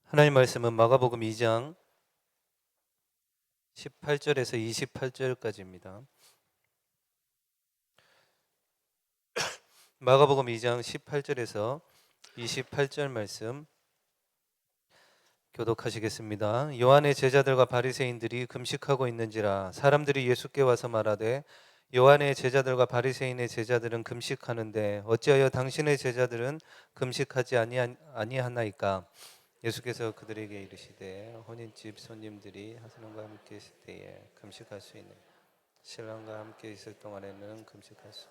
하나님 말씀은 마가복음 2장 18절에서 28절까지입니다. 마가복음 2장 18절에서 28절 말씀 교독하시겠습니다. 요한의 제자들과 바리새인들이 금식하고 있는지라 사람들이 예수께 와서 말하되 요한의 제자들과 바리새인의 제자들은 금식하는데 어찌하여 당신의 제자들은 금식하지 아니하나이까? 예수께서 그들에게 이르시되 혼인집 손님들이 하선과 함께 있을 때에 금식할 수 있는 신랑과 함께 있을 동안에는 금식할 수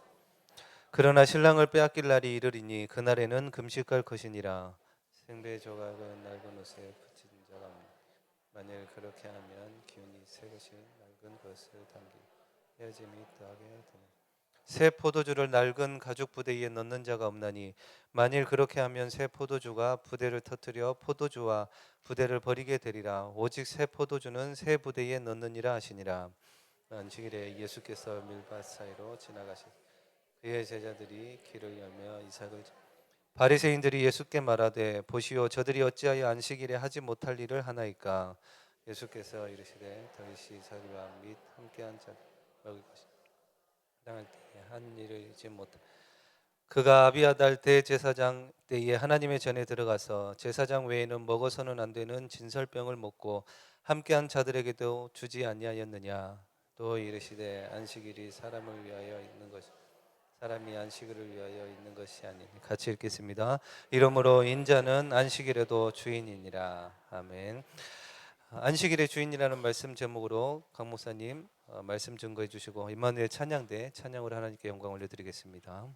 그러나 신랑을 빼앗길 날이 이르리니 그날에는 금식할 것이니라. 생배 조각은 낡은 옷에 붙인 자가 없나. 만일 그렇게 하면 기운이 새 것이 낡은 것을 당기 헤어짐이 더하게 되는 새 포도주를 낡은 가죽 부대에 넣는 자가 없나니 만일 그렇게 하면 새 포도주가 부대를 터뜨려 포도주와 부대를 버리게 되리라. 오직 새 포도주는 새 부대에 넣느니라 하시니라. 안식일에 예수께서 밀밭 사이로 지나가시 그의 제자들이 길을 열며 이삭을 바리새인들이 예수께 말하되 보시오 저들이 어찌하여 안식일에 하지 못할 일을 하나이까? 예수께서 이르시되 다윗이 자기와 및 함께한 자 먹을 것이 당할 때에 한 일을 잊지 못하 그가 아비아달 대제사장 때에 하나님의 전에 들어가서 제사장 외에는 먹어서는 안 되는 진설병을 먹고 함께한 자들에게도 주지 아니하였느냐? 또 이르시되 안식일이 사람을 위하여 있는 것이 사람이 안식일을 위하여 있는 것이 아니니 같이 읽겠습니다. 이러므로 인자는 안식일에도 주인이니라. 아멘. 안식일의 주인이라는 말씀 제목으로 강 목사님 말씀 증거해 주시고 임마누엘 찬양대 찬양으로 하나님께 영광 올려드리겠습니다.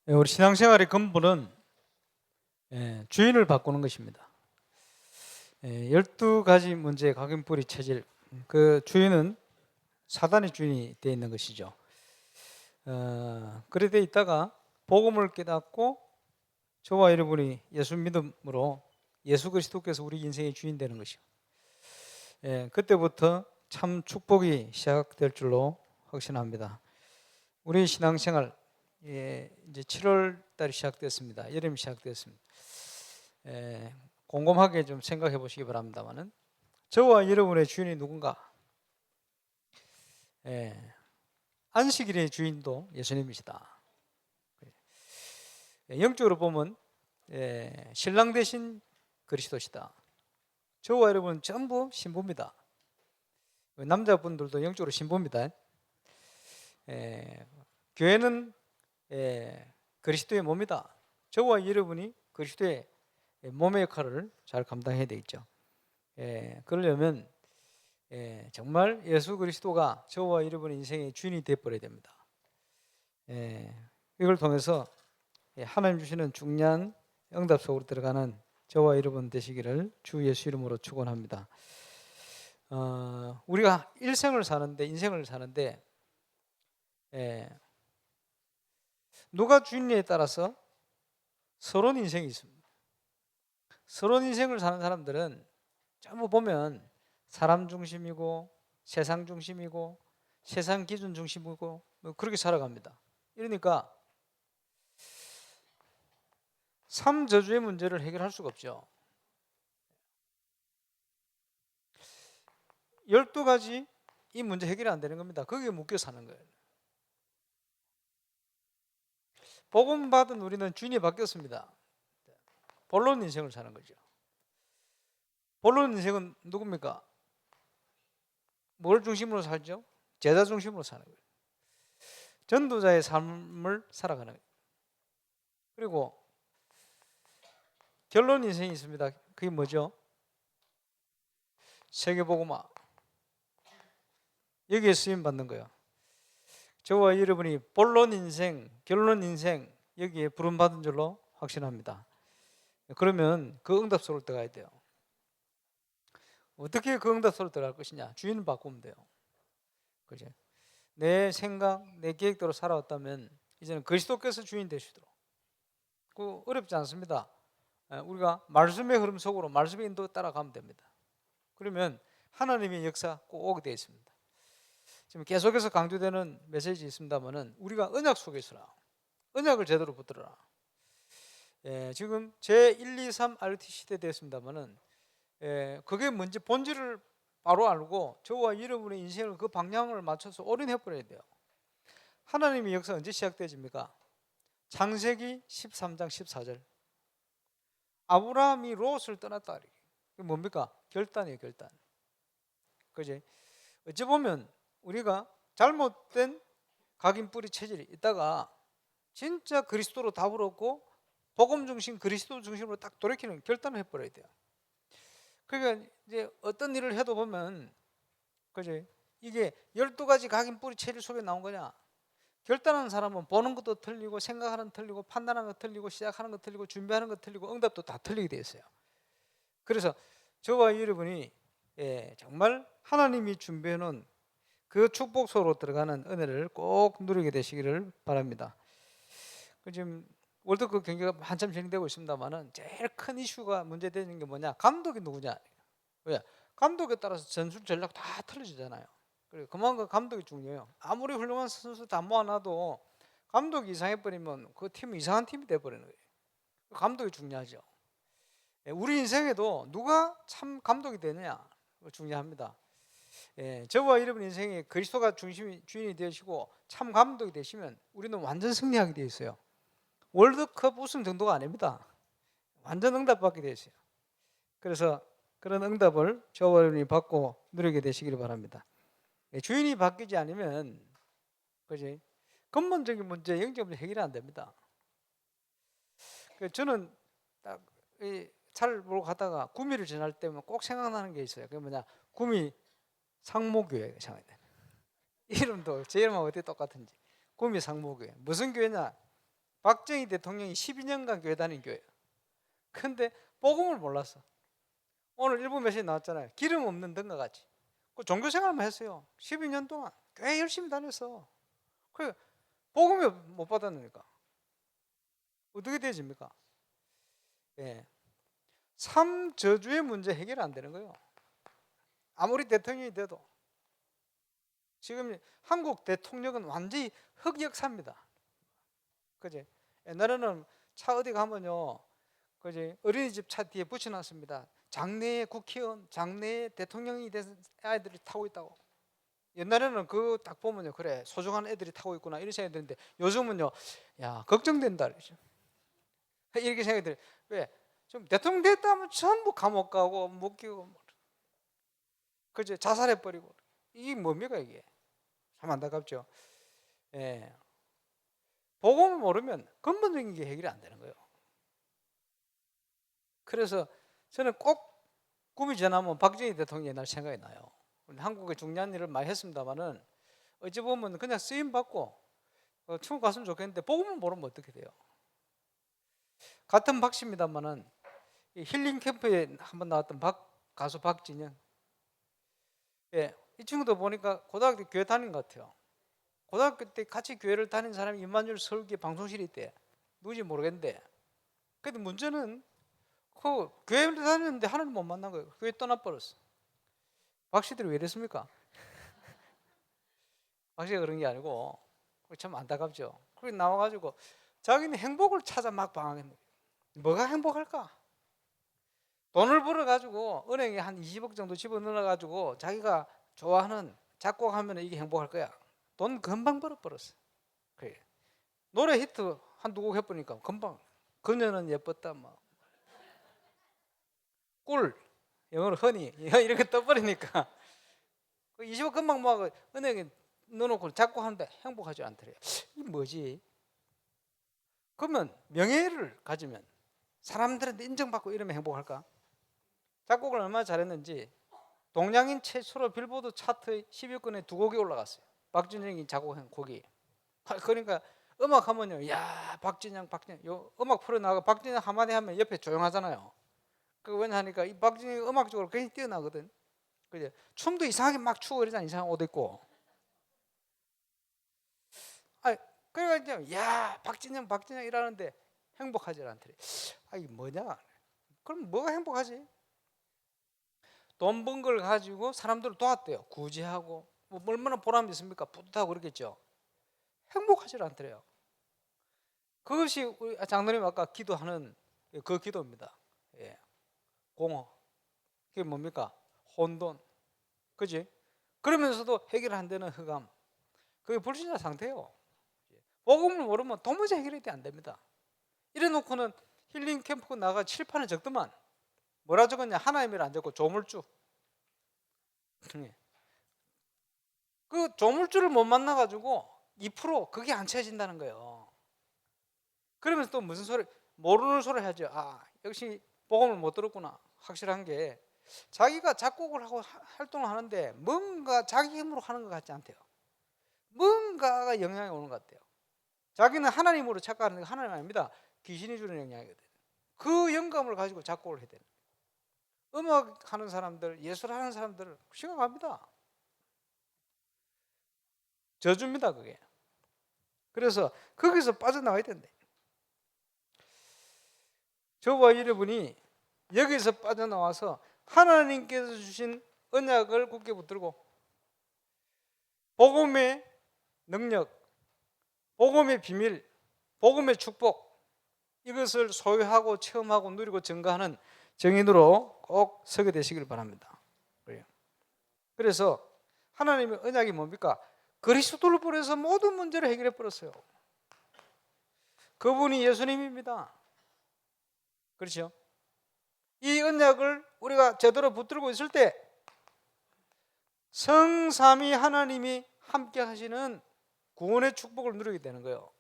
우리 신앙생활의 근본은 주인을 바꾸는 것입니다. 12가지 문제의 각인뿌리 체질, 그 주인은 사단의 주인이 되어 있는 것이죠. 그래 돼 있다가 복음을 깨닫고 저와 여러분이 예수 믿음으로 예수 그리스도께서 우리 인생의 주인 되는 것이요. 그때부터 참 축복이 시작될 줄로 확신합니다. 우리 신앙생활 이제 7월 달이 시작됐습니다. 여름이 시작됐습니다. 곰곰하게 좀 생각해 보시기 바랍니다만은 저와 여러분의 주인이 누군가? 안식일의 주인도 예수님이시다. 영적으로 보면 신랑 대신 그리스도시다. 저와 여러분 전부 신부입니다. 남자분들도 영적으로 신부입니다. 교회는 그리스도의 몸이다. 저와 여러분이 그리스도의 몸의 역할을 잘 감당해야 되겠죠. 그러려면 정말 예수 그리스도가 저와 여러분의 인생의 주인이 되어버려야 됩니다. 이걸 통해서 하나님 주시는 중요한 응답 속으로 들어가는 저와 여러분 되시기를 주 예수 이름으로 축원합니다. 우리가 인생을 사는데 누가 주인에 따라서 서론 인생이 있습니다. 서론 인생을 사는 사람들은 전부 보면 사람 중심이고 세상 중심이고 세상 기준 중심이고 그렇게 살아갑니다. 이러니까 삶 저주의 문제를 해결할 수가 없죠. 12가지 이 문제 해결이 안 되는 겁니다. 거기에 묶여 사는 거예요. 복음 받은 우리는 주인이 바뀌었습니다. 본론 인생을 사는 거죠. 본론 인생은 누굽니까? 뭘 중심으로 살죠? 제자 중심으로 사는 거예요. 전도자의 삶을 살아가는 거예요. 그리고 결론 인생이 있습니다. 그게 뭐죠? 세계복음화. 여기에 쓰임 받는 거예요. 저와 여러분이 본론 인생, 결론 인생 여기에 부름 받은 줄로 확신합니다. 그러면 그 응답 속으로 들어가야 돼요. 어떻게 그 응답 속으로 들어갈 것이냐? 주인을 바꾸면 돼요. 그죠? 내 생각, 내 계획대로 살아왔다면 이제는 그리스도께서 주인 되시도록. 그 어렵지 않습니다. 우리가 말씀의 흐름 속으로 말씀의 인도 따라가면 됩니다. 그러면 하나님의 역사 꼭 오게 되어 있습니다. 지금 계속해서 강조되는 메시지 있습니다만은 우리가 언약 속에 있으라. 언약을 제대로 붙들어라. 지금 제1, 2, 3 RT 시대 됐습니다만은 그게 뭔지 본질을 바로 알고 저와 여러분의 인생을 그 방향을 맞춰서 올인해 버려야 돼요. 하나님의 역사 언제 시작되집니까? 창세기 13장 14절. 아브라함이 롯을 떠났다. 이게 뭡니까? 결단이에요, 결단. 그지? 어찌 보면 우리가 잘못된 각인뿌리 체질이 있다가 진짜 그리스도로 답을 얻고 복음 중심, 그리스도 중심으로 딱 돌이키는 결단을 해버려야 돼요. 그러니까 이제 어떤 일을 해도 보면, 그지? 이게 12가지 각인뿌리 체질 속에 나온 거냐? 결단하는 사람은 보는 것도 틀리고 생각하는 것 틀리고 판단하는 것 틀리고 시작하는 것 틀리고 준비하는 것 틀리고 응답도 다 틀리게 돼 있어요. 그래서 저와 여러분이 정말 하나님이 준비해 놓은 그 축복 속으로 들어가는 은혜를 꼭 누리게 되시기를 바랍니다. 지금 월드컵 경기가 한참 진행되고 있습니다만은 제일 큰 이슈가 문제되는 게 뭐냐? 감독이 누구냐? 왜? 감독에 따라서 전술 전략 다 틀어지잖아요. 그만큼 감독이 중요해요. 아무리 훌륭한 선수 다 모아놔도 감독이 이상해버리면 그 팀은 이상한 팀이 돼버리는 거예요. 감독이 중요하죠. 우리 인생에도 누가 참 감독이 되느냐 중요합니다. 저와 여러분 인생에 그리스도가 주인이 되시고 참 감독이 되시면 우리는 완전 승리하게 되어 있어요. 월드컵 우승 정도가 아닙니다. 완전 응답받게 되어 있어요. 그래서 그런 응답을 저와 여러분이 받고 누리게 되시기를 바랍니다. 주인이 바뀌지 않으면 그지? 근본적인 문제, 영적 문제 해결이 안 됩니다. 저는 딱 차를 몰고 가다가 구미를 지날 때면 꼭 생각나는 게 있어요. 그게 뭐냐? 구미 상모교회 이름도 제 이름하고 어떻게 똑같은지. 구미 상모교회 무슨 교회냐? 박정희 대통령이 12년간 교회 다닌 교회예요. 근데 복음을 몰랐어. 오늘 일부 메시지 나왔잖아요. 기름 없는 등과 같이. 그 종교 생활만 했어요. 12년 동안 교회 열심히 다녔어. 그 복음을 못 받았으니까 어떻게 되집니까? 예. 삶 저주의 문제 해결 안 되는 거예요. 아무리 대통령이 돼도. 지금 한국 대통령은 완전히 흑역사입니다. 그지? 옛날에는 차 어디 가면요, 그지? 어린이집 차 뒤에 붙여놨습니다. 장래의 국회의원, 장래의 대통령이 된 아이들이 타고 있다고. 옛날에는 그거 딱 보면요, 그래 소중한 애들이 타고 있구나 이런 생각이 드는데 요즘은요, 야 걱정된다 그러죠. 이렇게 생각이 들어요. 왜? 좀 대통령 됐다 하면 전부 감옥 가고 묶이고, 그죠? 자살해 버리고. 이게 뭡니까 이게? 참 안타깝죠. 예. 복음을 모르면 근본적인 게 해결이 안 되는 거예요. 그래서 저는 꼭 꿈이 전하면 박정희 대통령이 날 생각이 나요. 한국에 중요한 일을 많이 했습니다만은 어찌 보면 그냥 쓰임 받고 천국 갔으면 좋겠는데 복음을 모르면 어떻게 돼요? 같은 박씨입니다만은 힐링 캠프에 한번 나왔던 가수 박진영. 예, 이 친구도 보니까 고등학교 교회 다닌 것 같아요. 고등학교 때 같이 교회를 다닌 사람이 임마누엘 서울교회 방송실에 있대. 누군지 모르겠는데. 근데 문제는 그 교회를 다녔는데 하나님 못 만난 거예요. 교회 떠나버렸어. 박씨들이 왜 이랬습니까? 박씨가 그런 게 아니고 참 안타깝죠. 그게 나와가지고 자기는 행복을 찾아 막 방황했는 거예요. 뭐가 행복할까? 돈을 벌어가지고 은행에 한 20억 정도 집어넣어가지고 자기가 좋아하는 작곡하면 이게 행복할 거야. 돈 금방 벌어버렸어. 그래. 노래 히트 한두 곡 해보니까 금방 그녀는 예뻤다 뭐. 꿀 영어로 허니 이렇게 떠버리니까 20억 금방 모아서 은행에 넣어놓고 작곡하는데 행복하지 않더래요. 이 뭐지? 그러면 명예를 가지면 사람들한테 인정받고 이러면 행복할까? 작곡을 얼마나 잘했는지 동양인 최초로 빌보드 차트 10위권에 두 곡이 올라갔어요. 박진영이 작곡한 곡이. 그러니까 음악 하면요, 야 박진영 요 음악 프로 나가 박진영 한마디 하면 옆에 조용하잖아요. 그 왜냐하니까 이 박진영 음악적으로 굉장히 뛰어나거든. 그죠? 춤도 이상하게 막 추고 이러잖아. 이상한 옷 입고. 그러니까 이제 야 박진영 이라는데 행복하지 않더래. 이게 뭐냐? 그럼 뭐가 행복하지? 돈 번 걸 가지고 사람들을 도왔대요. 구제하고 뭐 얼마나 보람이 있습니까? 뿌듯하고 그렇겠죠. 행복하지 않더래요. 그것이 우리 장로님 아까 기도하는 그 기도입니다. 예. 공허. 그게 뭡니까? 혼돈. 그지? 그러면서도 해결 안 되는 흑암. 그게 불신자 상태예요. 복음을 모르면 도무지 해결이 안 됩니다. 이래 놓고는 힐링 캠프 나가 칠판에 적더만 뭐라 적었냐? 하나님이라 안 적고 조물주. 그 조물주를 못 만나가지고 2% 그게 안 채워진다는 거예요. 그러면서 또 무슨 소리, 모르는 소리 하죠. 역시 복음을 못 들었구나. 확실한 게 자기가 작곡을 하고 활동을 하는데 뭔가 자기 힘으로 하는 것 같지 않대요. 뭔가가 영향이 오는 것 같아요. 자기는 하나님으로 착각하는 게 하나님 아닙니다. 귀신이 주는 영향이거든. 그 영감을 가지고 작곡을 해야 돼요. 음악하는 사람들, 예술하는 사람들 심각합니다. 저주입니다 그게. 그래서 거기서 빠져나와야 된대. 저와 여러분이 여기서 빠져나와서 하나님께서 주신 언약을 굳게 붙들고 복음의 능력, 복음의 비밀, 복음의 축복 이것을 소유하고 체험하고 누리고 증거하는 정인으로 꼭 서게 되시길 바랍니다. 그래서 하나님의 언약이 뭡니까? 그리스도를 보내서 모든 문제를 해결해 버렸어요. 그분이 예수님입니다. 그렇죠? 이 언약을 우리가 제대로 붙들고 있을 때 성삼위 하나님이 함께 하시는 구원의 축복을 누리게 되는 거예요.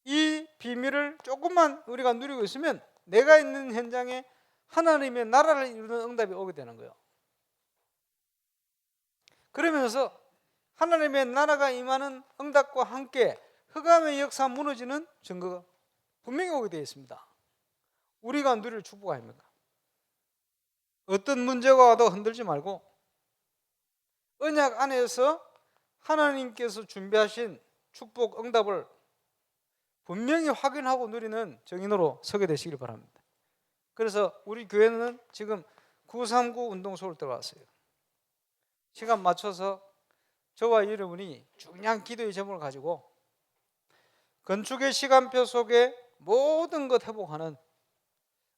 이 비밀을 조금만 우리가 누리고 있으면 내가 있는 현장에 하나님의 나라를 이루는 응답이 오게 되는 거예요. 그러면서 하나님의 나라가 임하는 응답과 함께 흑암의 역사 무너지는 증거가 분명히 오게 되어 있습니다. 우리가 누릴 축복 아닙니까? 어떤 문제가 와도 흔들지 말고 언약 안에서 하나님께서 준비하신 축복 응답을 분명히 확인하고 누리는 정인으로 서게 되시길 바랍니다. 그래서 우리 교회는 지금 939 운동소를 들어왔어요. 시간 맞춰서 저와 여러분이 중요한 기도의 제목을 가지고 건축의 시간표 속에 모든 것 회복하는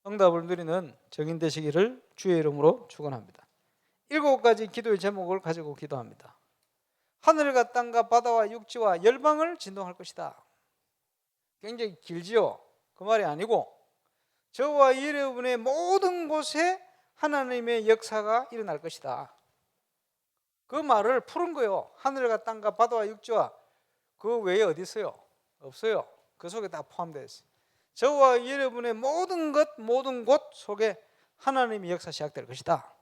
응답을 누리는 정인 되시기를 주의 이름으로 축원합니다. 7가지 기도의 제목을 가지고 기도합니다. 하늘과 땅과 바다와 육지와 열방을 진동할 것이다. 굉장히 길지요. 그 말이 아니고 저와 여러분의 모든 곳에 하나님의 역사가 일어날 것이다. 그 말을 푸른 거요. 하늘과 땅과 바다와 육지와 그 외에 어디 있어요? 없어요. 그 속에 다 포함되어 있어요. 저와 여러분의 모든 것, 모든 곳 속에 하나님의 역사 시작될 것이다.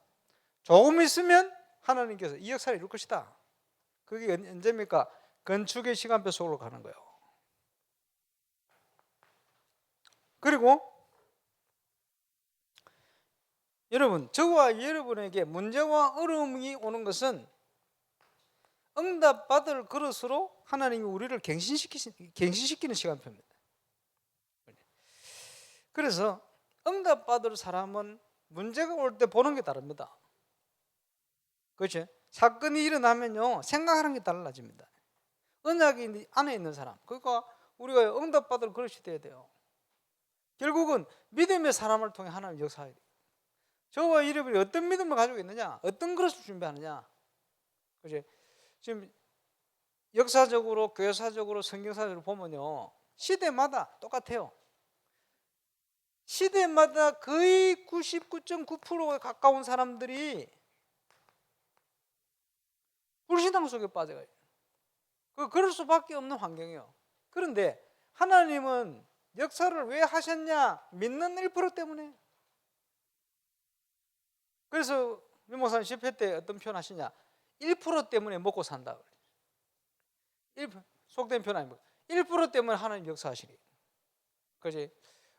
조금 있으면 하나님께서 이 역사를 이룰 것이다. 그게 언제입니까? 건축의 시간표 속으로 가는 거예요. 그리고 여러분, 저와 여러분에게 문제와 어려움이 오는 것은 응답받을 그릇으로 하나님이 우리를 갱신시키는 시간표입니다. 그래서 응답받을 사람은 문제가 올 때 보는 게 다릅니다. 그렇죠? 사건이 일어나면요, 생각하는 게 달라집니다. 언약이 안에 있는 사람, 그러니까 우리가 응답받을 그릇이 돼야 돼요. 결국은 믿음의 사람을 통해 하나님 역사해야 돼요. 저와 여러분이 어떤 믿음을 가지고 있느냐, 어떤 그릇을 준비하느냐. 그렇죠? 지금 역사적으로, 교회사적으로, 성경사적으로 보면요, 시대마다 똑같아요. 시대마다 거의 99.9%에 가까운 사람들이 불신앙 속에 빠져가요. 그럴 수밖에 없는 환경이에요. 그런데 하나님은 역사를 왜 하셨냐? 믿는 1% 때문에. 그래서 유 목사님 집회 때 어떤 표현 하시냐? 1% 때문에 먹고 산다. 속된 표현 아닙니까? 1% 때문에 하나님 역사하시니. 그지?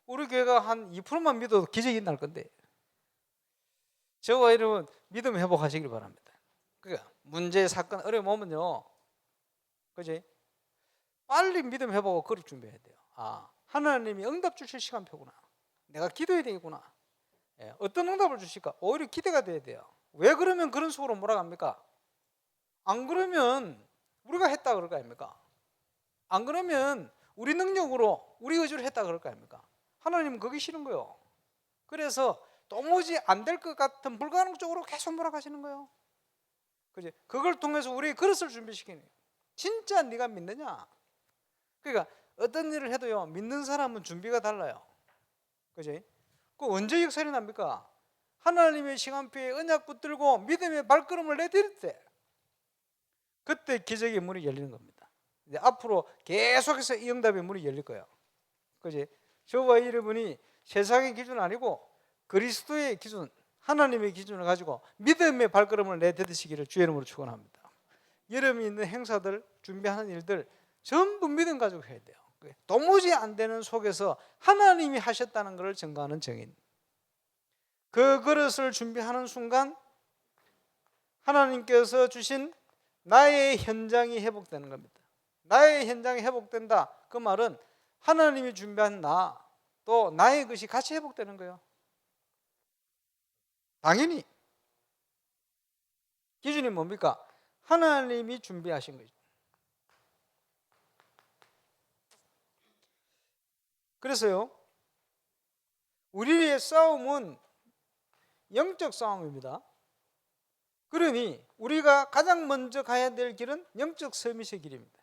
우리 교회가 한 2%만 믿어도 기적이 날 건데. 저와 여러분 믿음 회복하시길 바랍니다. 그러니까 문제, 사건, 어려움 오면요, 그지? 빨리 믿음 회복하고 그릇 준비해야 돼요. 아, 하나님이 응답 주실 시간표구나. 내가 기도해야 되겠구나. 예, 어떤 응답을 주실까? 오히려 기대가 돼야 돼요. 왜 그러면 그런 속으로 몰아갑니까? 안 그러면 우리가 했다 그럴 거 아닙니까? 안 그러면 우리 능력으로, 우리 의지로 했다 그럴 거 아닙니까? 하나님은 그게 싫은 거예요. 그래서 도무지 안 될 것 같은 불가능 쪽으로 계속 몰아가시는 거예요. 그지? 그걸 통해서 우리 그릇을 준비시키는 거예요. 진짜 네가 믿느냐? 그러니까 어떤 일을 해도요, 믿는 사람은 준비가 달라요. 그지? 그 언제 역설이 납니까? 하나님의 시간표에 언약 붙들고 믿음의 발걸음을 내디딜 때, 그때 기적의 문이 열리는 겁니다. 이제 앞으로 계속해서 이 응답의 문이 열릴 거예요. 그지? 저와 여러분이 세상의 기준 아니고 그리스도의 기준, 하나님의 기준을 가지고 믿음의 발걸음을 내디디시기를 주의 이름으로 축원합니다. 여름이 있는 행사들, 준비하는 일들 전부 믿음 가지고 해야 돼요. 도무지 안 되는 속에서 하나님이 하셨다는 것을 증거하는 정인. 그 그릇을 준비하는 순간 하나님께서 주신 나의 현장이 회복되는 겁니다. 나의 현장이 회복된다. 그 말은 하나님이 준비한 나, 또 나의 것이 같이 회복되는 거예요. 당연히 기준이 뭡니까? 하나님이 준비하신 거죠. 그래서요, 우리의 싸움은 영적 싸움입니다. 그러니 우리가 가장 먼저 가야 될 길은 영적 서밋의 길입니다.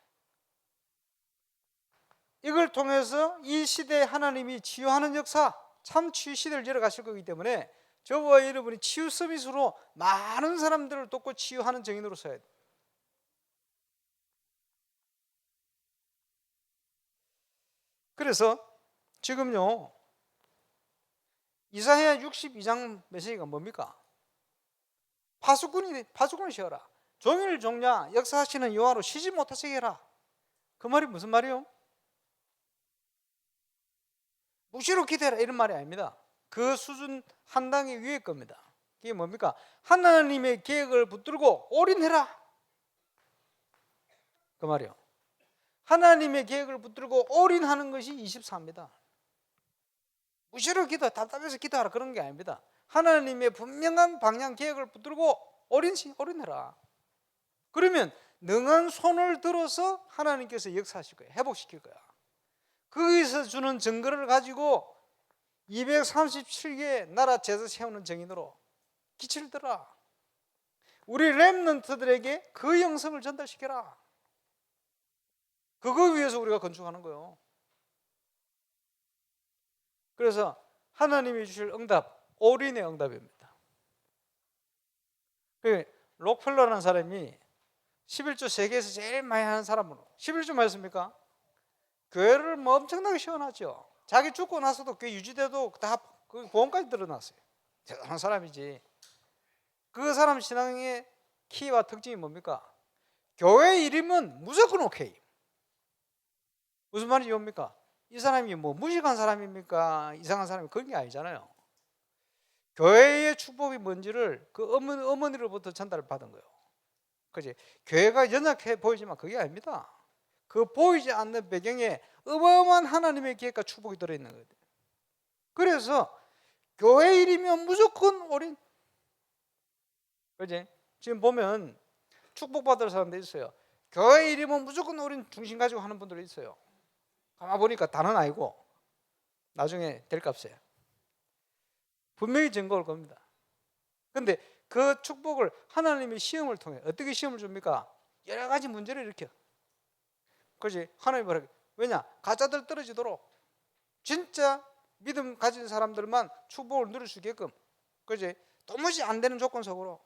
이걸 통해서 이 시대에 하나님이 치유하는 역사, 참 치유 시대를 열어가실 거기 때문에 저와 여러분이 치유 서밋으로 많은 사람들을 돕고 치유하는 정인으로 서야 돼요. 그래서 지금요, 이사야 62장 메시지가 뭡니까? 파수꾼을 세워라. 종일 종냐 역사하시는 여호와로 쉬지 못하시게 해라. 그 말이 무슨 말이요? 무시로 기도해라 이런 말이 아닙니다. 그 수준 한 단계 위의 겁니다. 그게 뭡니까? 하나님의 계획을 붙들고 올인해라 그 말이요. 하나님의 계획을 붙들고 올인하는 것이 24입니다. 무시로 기도, 답답해서 기도하라 그런 게 아닙니다. 하나님의 분명한 방향 계획을 붙들고 올인해라. 그러면 능한 손을 들어서 하나님께서 역사하실 거예요. 회복시킬 거야. 거기서 주는 증거를 가지고 237개 나라 제사 세우는 정인으로 기치를 들어라. 우리 렘넌트들에게 그 영성을 전달시켜라. 그거 위해서 우리가 건축하는 거예요. 그래서 하나님이 주실 응답, 올인의 응답입니다. 록펠러라는 사람이 11조 세계에서 제일 많이 하는 사람으로 11조 많이 했습니까? 교회를 뭐 엄청나게 시원하죠. 자기 죽고 나서도 교회 유지돼도 다 그 보험까지 들어놨어요. 대단한 사람이지. 그 사람 신앙의 키와 특징이 뭡니까? 교회 이름은 무조건 오케이. 무슨 말인지 뭡니까? 이 사람이 뭐 무식한 사람입니까? 이상한 사람이 그런 게 아니잖아요. 교회의 축복이 뭔지를 그 어머니로부터 전달을 받은 거예요. 그지? 교회가 연약해 보이지만 그게 아닙니다. 그 보이지 않는 배경에 어마어마한 하나님의 계획과 축복이 들어있는 거예요. 그래서 교회 이름이면 무조건 올인. 그지? 지금 보면 축복받을 사람들 있어요. 교회 이름은 무조건 올인 중심 가지고 하는 분들이 있어요. 가만 보니까 다는 아니고 나중에 될 값이에요. 분명히 증거 올 겁니다. 근데 그 축복을 하나님의 시험을 통해 어떻게 시험을 줍니까? 여러 가지 문제를 일으켜. 그렇지? 하나님이 뭐라 왜냐? 가짜들 떨어지도록 진짜 믿음 가진 사람들만 축복을 누릴 수 있게끔. 그렇지? 도무지 안 되는 조건 속으로.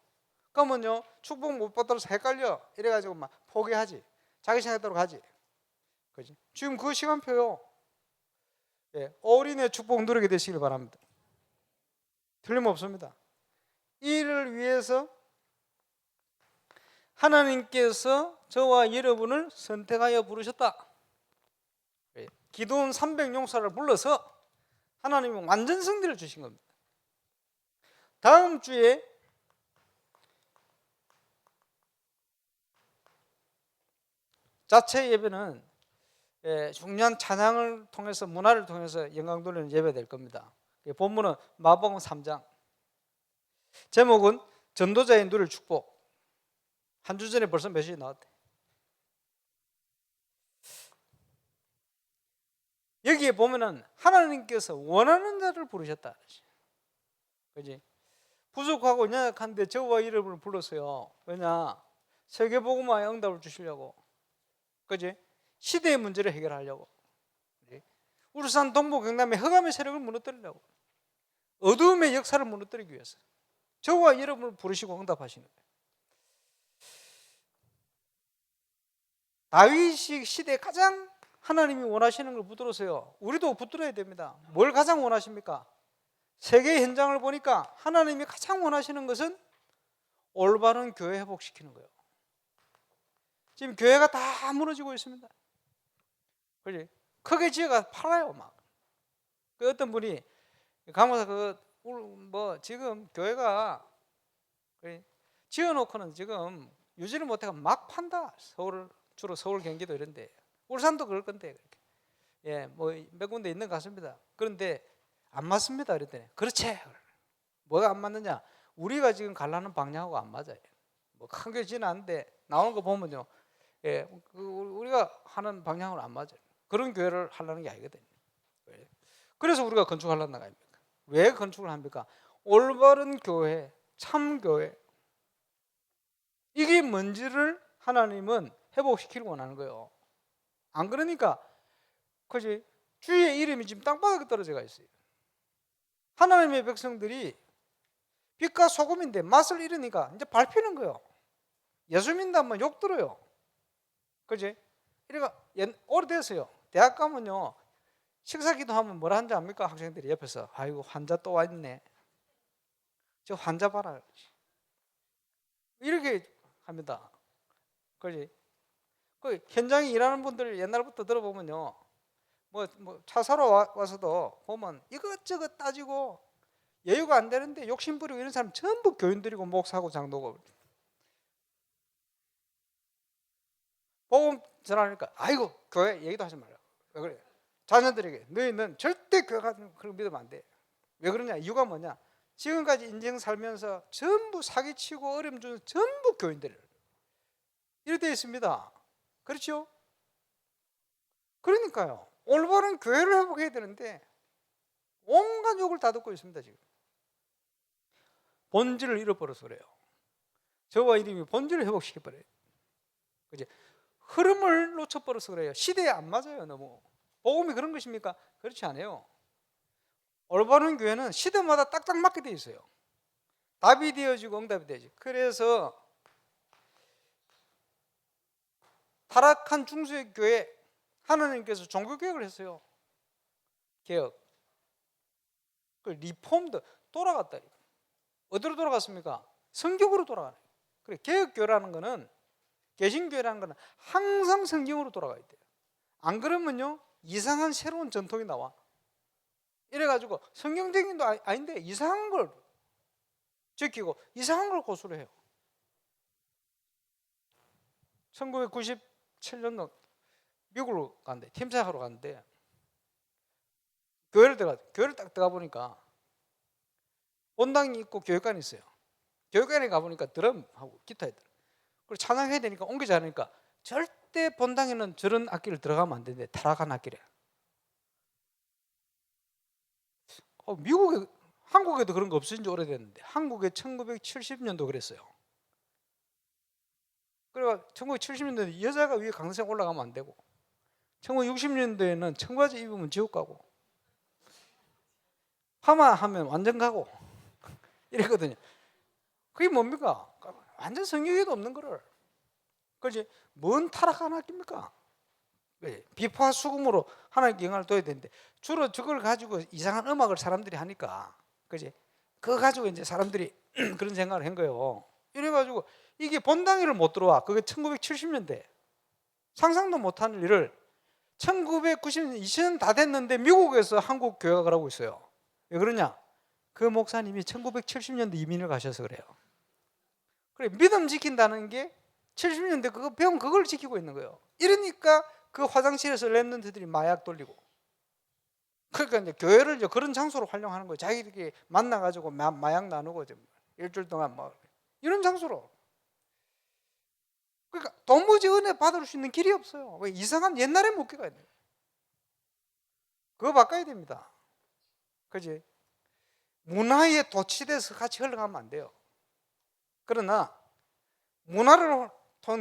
그러면요 축복 못 받아서 헷갈려 이래가지고 막 포기하지. 자기 생각대로 가지. 그렇지? 지금 그 시간표요. 예, 올인의 축복 누리게 되시길 바랍니다. 틀림없습니다. 이를 위해서 하나님께서 저와 여러분을 선택하여 부르셨다. 기도원 300용사를 불러서 하나님이 완전 승리를 주신 겁니다. 다음 주에 자체 예배는 중요한 찬양을 통해서 문화를 통해서 영광 돌리는 예배 될 겁니다. 본문은 마복음 3장. 제목은 전도자의 누릴 축복. 한 주 전에 벌써 메시지 나왔대. 여기에 보면은 하나님께서 원하는 자를 부르셨다. 그지? 부족하고 연약한데 저와 이름을 불렀어요. 왜냐? 세계복음화의 응답을 주시려고. 그지? 시대의 문제를 해결하려고. 그지? 울산 동부 경남의 흑암의 세력을 무너뜨리려고. 어두움의 역사를 무너뜨리기 위해서 저와 이름을 부르시고 응답하시는 거예요. 다윗이 시대에 가장 하나님이 원하시는 걸 붙들었어요. 우리도 붙들어야 됩니다. 뭘 가장 원하십니까? 세계 현장을 보니까 하나님이 가장 원하시는 것은 올바른 교회 회복시키는 거예요. 지금 교회가 다 무너지고 있습니다. 그지? 크게 지어가 팔아요, 막. 그 어떤 분이 가면서 지금 교회가 지어놓고는 지금 유지를 못해가 막 판다. 주로 서울, 경기도 이런데 울산도 그럴 건데 뭐 몇 군데 있는 것 같습니다. 그런데 안 맞습니다. 그랬더니 그렇지. 뭐가 안 맞느냐? 우리가 지금 가려는 방향하고 안 맞아요. 뭐 큰 게 지나는데 나오는 거 보면요, 우리가 하는 방향으로 안 맞아요. 그런 교회를 하려는 게 아니거든요. 그래서 우리가 건축하려는 거 아닙니까? 왜 건축을 합니까? 올바른 교회, 참 교회. 이게 뭔지를 하나님은 회복시키려고 원하는 거예요. 안 그러니까 그지? 주의 이름이 지금 땅바닥에 떨어져 있어요. 하나님의 백성들이 빛과 소금인데 맛을 잃으니까 이제 밟히는 거예요. 예수 믿는다면 욕 들어요. 그지? 이래가 오래됐어요. 대학 가면요 식사 기도하면 뭐라 하는지 압니까? 학생들이 옆에서 아이고 환자 또 왔네. 저 환자 봐라. 이렇게 합니다. 그지? 그 현장에 일하는 분들 옛날부터 들어보면요, 뭐 차 사러 와서도 보면 이것저것 따지고 여유가 안 되는데 욕심 부리고 이런 사람 전부 교인들이고 목사고 장로고. 복음 전하니까 아이고 교회 얘기도 하지 말라. 왜 그래? 자녀들에게 너희는 절대 교회 가는 그런 거 믿으면 안 돼. 왜 그러냐? 이유가 뭐냐? 지금까지 인생 살면서 전부 사기치고 어려움 주는 전부 교인들 이렇게 되어 있습니다. 그렇죠? 그러니까요. 올바른 교회를 회복해야 되는데 온갖 욕을 다 듣고 있습니다. 지금 본질을 잃어버려서 그래요. 저와 이름이 본질을 회복시켜버려요. 그지? 흐름을 놓쳐버려서 그래요. 시대에 안 맞아요. 너무. 복음이 그런 것입니까? 그렇지 않아요. 올바른 교회는 시대마다 딱딱 맞게 돼 있어요. 답이 되어지고 응답이 되지. 그래서 타락한 중세의 교회 하나님께서 종교개혁을 했어요. 개혁. 그 리폼도 돌아갔다. 어디로 돌아갔습니까? 성경으로 돌아가네. 그래, 개혁교회라는 거는, 개신교회라는 거는 항상 성경으로 돌아가야 돼요. 안 그러면요 이상한 새로운 전통이 나와. 이래가지고 성경적인 도 아닌데 이상한 걸 지키고 이상한 걸 고수를 해요. 1997년도 미국으로 갔는데 팀사하러 갔는데 교회를 딱 들어가 보니까 본당이 있고 교회관이 있어요. 교회관에 가보니까 드럼하고 기타 있더라. 그리고 찬양해야 되니까 옮기지 않으니까 절대 본당에는 저런 악기를 들어가면 안 되는데 타락한 악기래. 미국에, 한국에도 그런 거 없어진 지 오래됐는데 한국에 1970년도 그랬어요. 그래서 1970년도에 여자가 위에 강산 올라가면 안 되고 1960년도에는 청바지 입으면 지옥 가고 파마하면 완전 가고 이랬거든요. 그게 뭡니까? 완전 성경에도 없는 거를. 그렇지? 뭔 타락한 악기입니까? 비파수금으로 하나님께 영광을 둬야 되는데 주로 저걸 가지고 이상한 음악을 사람들이 하니까, 그지? 그거 가지고 이제 사람들이 그런 생각을 한 거예요. 이래가지고 이게 본당에를 못 들어와. 그게 1970년대 상상도 못한 일을 1990년 2000년 다 됐는데 미국에서 한국 교회가 그러고 있어요. 왜 그러냐? 그 목사님이 1970년대 이민을 가셔서 그래요. 그래, 믿음 지킨다는 게 70년대 그거 배운 그걸 지키고 있는 거예요. 이러니까 그 화장실에서 랩런트들이 마약 돌리고, 그러니까 이제 교회를 이제 그런 장소로 활용하는 거예요. 자기들끼리 만나가지고 마약 나누고 일주일 동안 뭐 이런 장소로. 그러니까 도무지 은혜 받을 수 있는 길이 없어요. 왜? 이상한 옛날의 목회가 있는 거예요. 그거 바꿔야 됩니다. 그지? 문화에 도취돼서 같이 흘러가면 안 돼요. 그러나 문화를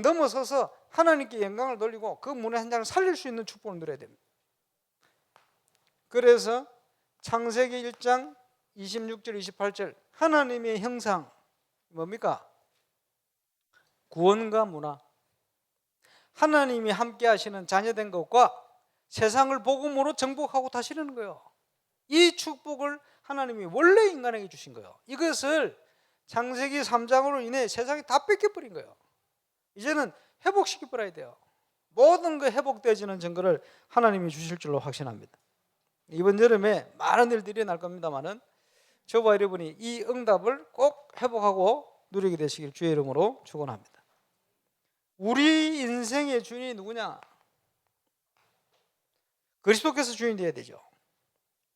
넘어서서 하나님께 영광을 돌리고 그 문화 현장을 살릴 수 있는 축복을 누려야 됩니다. 그래서 창세기 1장 26절 28절 하나님의 형상 뭡니까? 구원과 문화. 하나님이 함께 하시는 자녀된 것과 세상을 복음으로 정복하고 다시는 거예요. 이 축복을 하나님이 원래 인간에게 주신 거예요. 이것을 창세기 3장으로 인해 세상이 다 뺏겨버린 거예요. 이제는 회복시켜버려야 돼요. 모든 거 회복되어지는 증거를 하나님이 주실 줄로 확신합니다. 이번 여름에 많은 일들이 날 겁니다만은 저와 여러분이 이 응답을 꼭 회복하고 누리게 되시길 주의 이름으로 축원합니다. 우리 인생의 주인이 누구냐? 그리스도께서 주인이 되어야 되죠.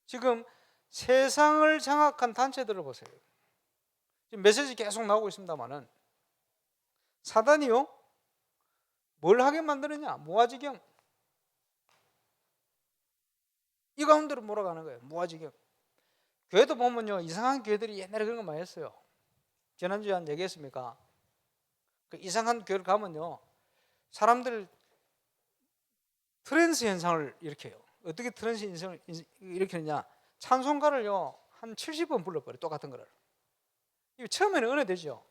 지금 세상을 장악한 단체들을 보세요. 지금 메시지 계속 나오고 있습니다만은 사단이요 뭘 하게 만드느냐? 무아지경. 이 가운데로 몰아가는 거예요. 무아지경. 교회도 보면요 이상한 교회들이 옛날에 그런 거 많이 했어요. 지난주에 한 얘기했습니까? 그 이상한 교회를 가면요 사람들 트랜스 현상을 일으켜요. 어떻게 트랜스 현상을 일으키느냐? 찬송가를요 한 70번 불러버려요. 똑같은 거를. 처음에는 은혜되죠.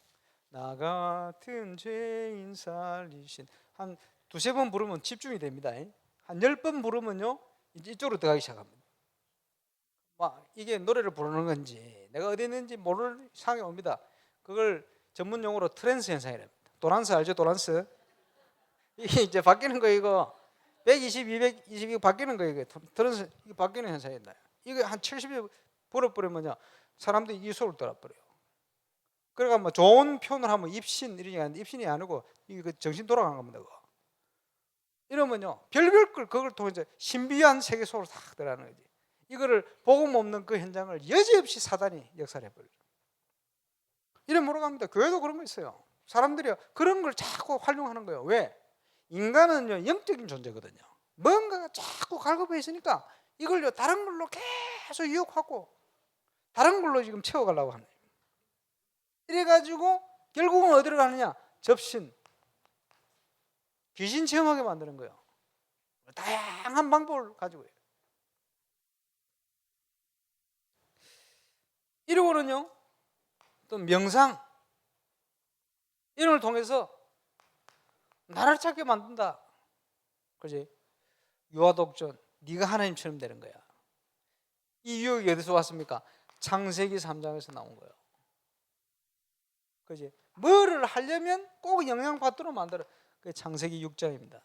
나 같은 죄인 살리신 한 두세 번 부르면 집중이 됩니다. 한 10번 부르면요 이제 이쪽으로 들어가기 시작합니다. 막 이게 노래를 부르는 건지 내가 어디 있는지 모를 상황이 옵니다. 그걸 전문 용어로 트랜스 현상이랍니다. 도란스 알죠? 도란스. 이게 이제 바뀌는 거 이거 120, 220 이거 바뀌는 거 이게 들은 이게 바뀌는 현상이다. 이거 한 70이 벌어버리면요 사람들이 이속을 떨어버려요. 그러니까 뭐 좋은 표현을 하면 입신 이런 게 아닌데 입신이 아니고 이게 그 정신 돌아간 겁니다. 그거. 이러면요 별별 걸 그걸 통해서 신비한 세계 속으로 싹 들어가는 거지. 이거를 복음 없는 그 현장을 여지없이 사단이 역사를 해버려요. 이래 몰아갑니다. 교회도 그런 거 있어요. 사람들이 그런 걸 자꾸 활용하는 거예요. 왜? 인간은요 영적인 존재거든요. 뭔가가 자꾸 갈급해 있으니까 이걸요 다른 걸로 계속 유혹하고 다른 걸로 지금 채워가려고 하는 거예요. 이래가지고 결국은 어디로 가느냐? 접신, 귀신 체험하게 만드는 거예요. 다양한 방법을 가지고 해요. 이러고는요 또 명상 이런 걸 통해서 나를 찾게 만든다. 그지? 유아독존, 네가 하나님처럼 되는 거야. 이 유혹이 어디서 왔습니까? 창세기 3장에서 나온 거예요. 그지? 뭐를 하려면 꼭 영향받도록 만들어. 그게 창세기 6장입니다.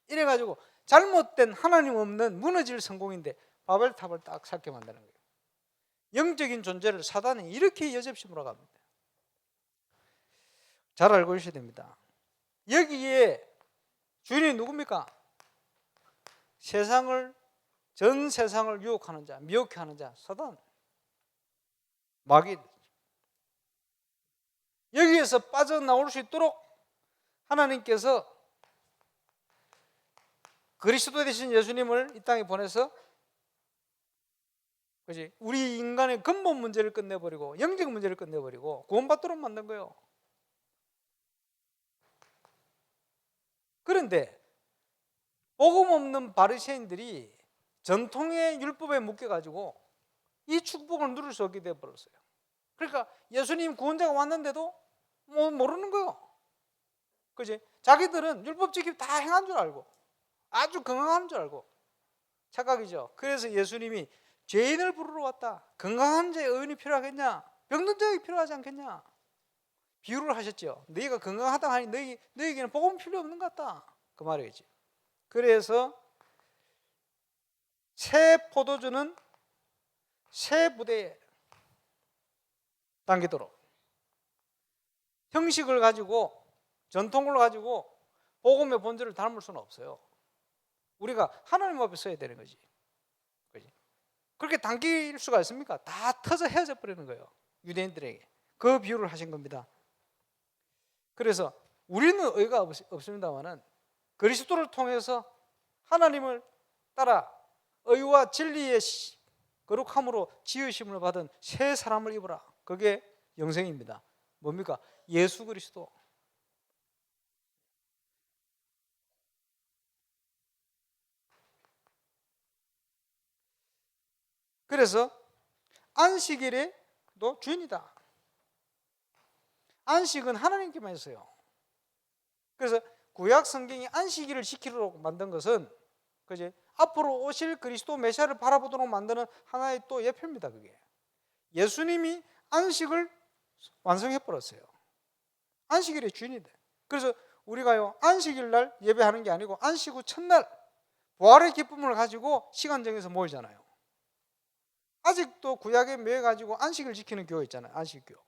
이래가지고 잘못된 하나님 없는 무너질 성공인데 바벨탑을 딱 쌓게 만드는 거예요. 영적인 존재를 사단이 이렇게 여접시 몰아갑니다. 잘 알고 있어야 됩니다. 여기에 주인이 누굽니까? 세상을 전 세상을 유혹하는 자, 미혹해 하는 자, 사단, 마귀. 여기에서 빠져나올 수 있도록 하나님께서 그리스도 되신 예수님을 이 땅에 보내서 그렇지? 우리 인간의 근본 문제를 끝내버리고 영적 문제를 끝내버리고 구원받도록 만든 거예요. 그런데 복음 없는 바리새인들이 전통의 율법에 묶여가지고 이 축복을 누릴 수 없게 되어버렸어요. 그러니까 예수님 구원자가 왔는데도 뭐 모르는 거예요. 그지? 자기들은 율법 지킴 다 행한 줄 알고 아주 건강한 줄 알고 착각이죠. 그래서 예수님이 죄인을 부르러 왔다. 건강한 자의 의인이 필요하겠냐? 병든 자가 필요하지 않겠냐? 비유를 하셨죠. 너희가 건강하다 하니 너희에게는 복음 필요 없는 것 같다. 그 말이겠지. 그래서 새 포도주는 새 부대에 당기도록 형식을 가지고 전통을 가지고 복음의 본질을 닮을 수는 없어요. 우리가 하나님 앞에 서야 되는 거지. 그렇지? 그렇게 당길 수가 있습니까? 다 터져 헤어져 버리는 거예요. 유대인들에게. 그 비유를 하신 겁니다. 그래서 우리는 의가 없습니다만은 그리스도를 통해서 하나님을 따라 의와 진리의 거룩함으로 지으심을 받은 새 사람을 입으라. 그게 영생입니다. 뭡니까? 예수 그리스도. 그래서 안식일에도 주인이다. 안식은 하나님께만 있어요. 그래서 구약 성경이 안식일을 지키도록 만든 것은 그지? 앞으로 오실 그리스도 메시아를 바라보도록 만드는 하나의 또 예표입니다. 그게 예수님이 안식을 완성해 버렸어요. 안식일의 주인이다. 그래서 우리가요 안식일 날 예배하는 게 아니고 안식 후 첫날 부활의 기쁨을 가지고 시간 정해서 모이잖아요. 아직도 구약에 매여 가지고 안식을 지키는 교회 있잖아요. 안식교.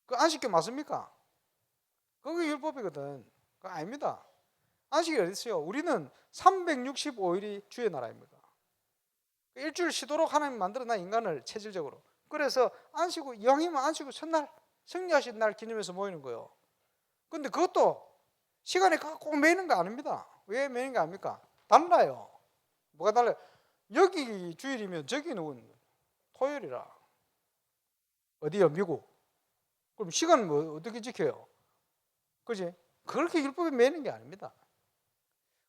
그 안식교 맞습니까? 그게 율법이거든. 그거 아닙니다. 안식이 어디 있어요? 우리는 365일이 주의 나라입니다. 일주일 쉬도록 하나님 만들어놔 인간을 체질적으로. 그래서 안식 후 이왕이면 안식 후 첫날 승리하신 날 기념해서 모이는 거예요. 근데 그것도 시간에 꼭 매이는 거 아닙니다. 왜 매이는 거 아닙니까? 달라요. 뭐가 달라요? 여기 주일이면 저기는 토요일이라. 어디요? 미국. 그럼 시간은 뭐 어떻게 지켜요? 그지? 그렇게 율법에 매이는 게 아닙니다.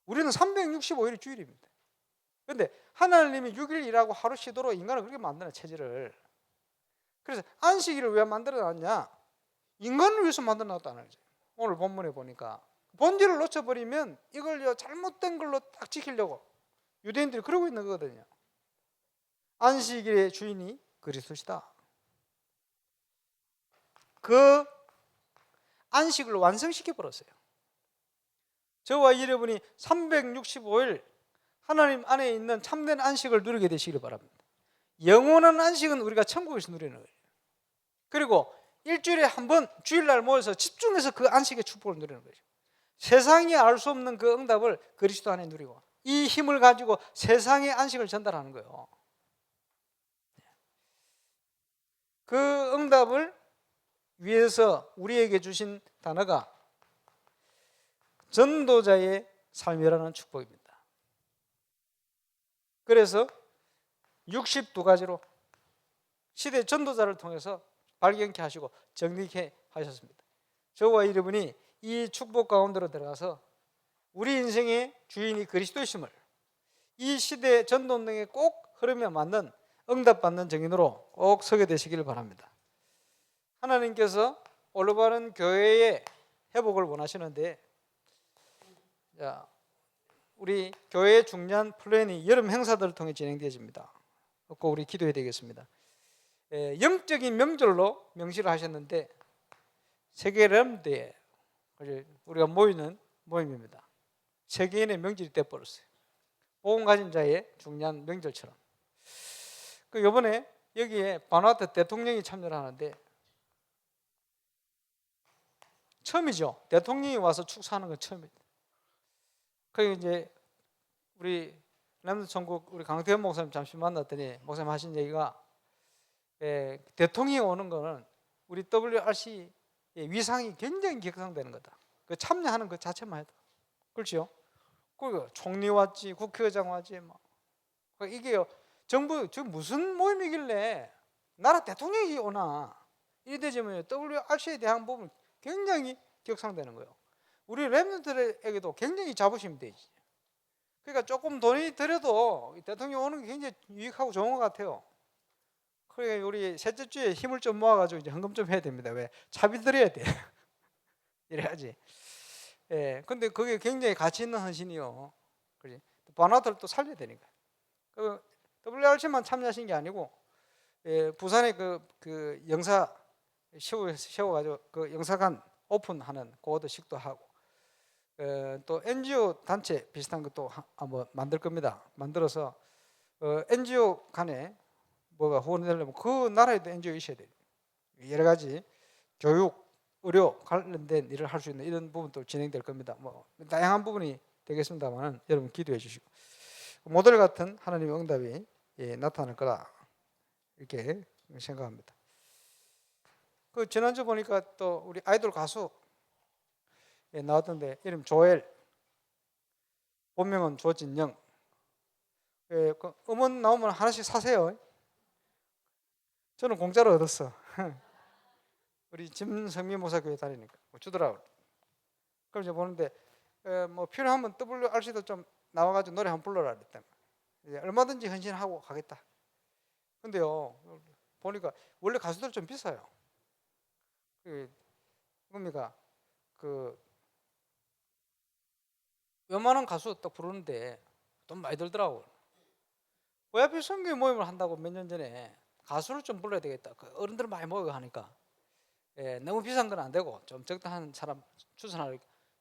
우리는 365일이 주일입니다. 그런데 하나님이 6일 일하고 하루 쉬도록 인간을 그렇게 만드는 체질을. 그래서 안식일을 왜 만들어놨냐? 인간을 위해서 만들어놨다는 거죠. 오늘 본문에 보니까 본질을 놓쳐버리면 이걸 잘못된 걸로 딱 지키려고 유대인들이 그러고 있는 거거든요. 안식일의 주인이 그리스도시다. 그 안식을 완성시켜 버렸어요. 저와 여러분이 365일 하나님 안에 있는 참된 안식을 누리게 되시기를 바랍니다. 영원한 안식은 우리가 천국에서 누리는 거예요. 그리고 일주일에 한 번 주일날 모여서 집중해서 그 안식의 축복을 누리는 거죠. 세상이 알 수 없는 그 응답을 그리스도 안에 누리고 이 힘을 가지고 세상의 안식을 전달하는 거예요. 그 응답을 위해서 우리에게 주신 단어가 전도자의 삶이라는 축복입니다. 그래서 62가지로 시대 전도자를 통해서 발견케 하시고 정리케 하셨습니다. 저와 여러분이 이 축복 가운데로 들어가서 우리 인생의 주인이 그리스도이심을 이 시대 전도운동에 꼭 흐름에 맞는 응답받는 정인으로 꼭 서게 되시기를 바랍니다. 하나님께서 올바른 교회의 회복을 원하시는데, 자, 우리 교회의 중요한 플랜이 여름 행사들을 통해 진행되어집니다. 꼭 우리 기도해야 되겠습니다. 영적인 명절로 명시를 하셨는데 세계 렘드에 우리가 모이는 모임입니다. 세계인의 명절이 되어버렸어요. 복음 가진 자의 중요한 명절처럼. 그 이번에 여기에 바누아투 대통령이 참여를 하는데 처음이죠. 대통령이 와서 축사하는 건 처음입니다. 그 이제 우리 렘드 천국 우리 강태현 목사님 잠시 만났더니 목사님 하신 얘기가 대통령이 오는 거는 우리 WRC 위상이 굉장히 격상되는 거다. 그 참여하는 것 자체만 해도 그렇죠. 그 총리 왔지, 국회의장 왔지, 뭐 이게요. 정부 저 무슨 모임이길래 나라 대통령이 오나 이래 되지만 WRC에 대한 부분 굉장히 격상되는 거예요. 우리 렘넌트들에게도 굉장히 자부심이 되지. 그러니까 조금 돈이 들여도 대통령 오는 게 굉장히 유익하고 좋은 것 같아요. 그러니까 우리 셋째 주에 힘을 좀 모아가지고 이제 헌금 좀 해야 됩니다. 왜? 차비 드려야 돼. 이래야지. 예, 근데 그게 굉장히 가치 있는 헌신이요. 그지? 바누아투를 또 살려야 되니까. 그 WRC만 참여하신 게 아니고, 부산에 그 영사 세워가지고 그 영사관 오픈하는 그것도 식도 하고, 또 NGO 단체 비슷한 것도 한번 만들 겁니다. 만들어서 NGO 간에 뭐가 후원되려면 그 나라에도 NGO 있어야 돼요. 여러 가지 교육, 의료 관련된 일을 할 수 있는 이런 부분도 진행될 겁니다. 뭐 다양한 부분이 되겠습니다만 여러분 기도해 주시고 모델 같은 하나님의 응답이 나타날 거라 이렇게 생각합니다. 그 지난주 보니까 또 우리 아이돌 가수 나왔던데 이름 조엘, 본명은 조진영. 그 음원 나오면 하나씩 사세요. 저는 공짜로 얻었어. 우리 김성미 목사교회 다니니까 주더라고. 그럼 이제 보는데 뭐 필요하면 WRC도 좀 나와가지고 노래 한번 불러라 그랬다. 얼마든지 헌신하고 가겠다. 근데요 보니까 원래 가수들 좀 비싸요. 그러니까 그 웬만한 가수 딱 부르는데 돈 많이 들더라고. VIP 선교회 모임을 한다고 몇 년 전에 가수를 좀 불러야 되겠다. 그 어른들 많이 모여 하니까 너무 비싼 건 안 되고 좀 적당한 사람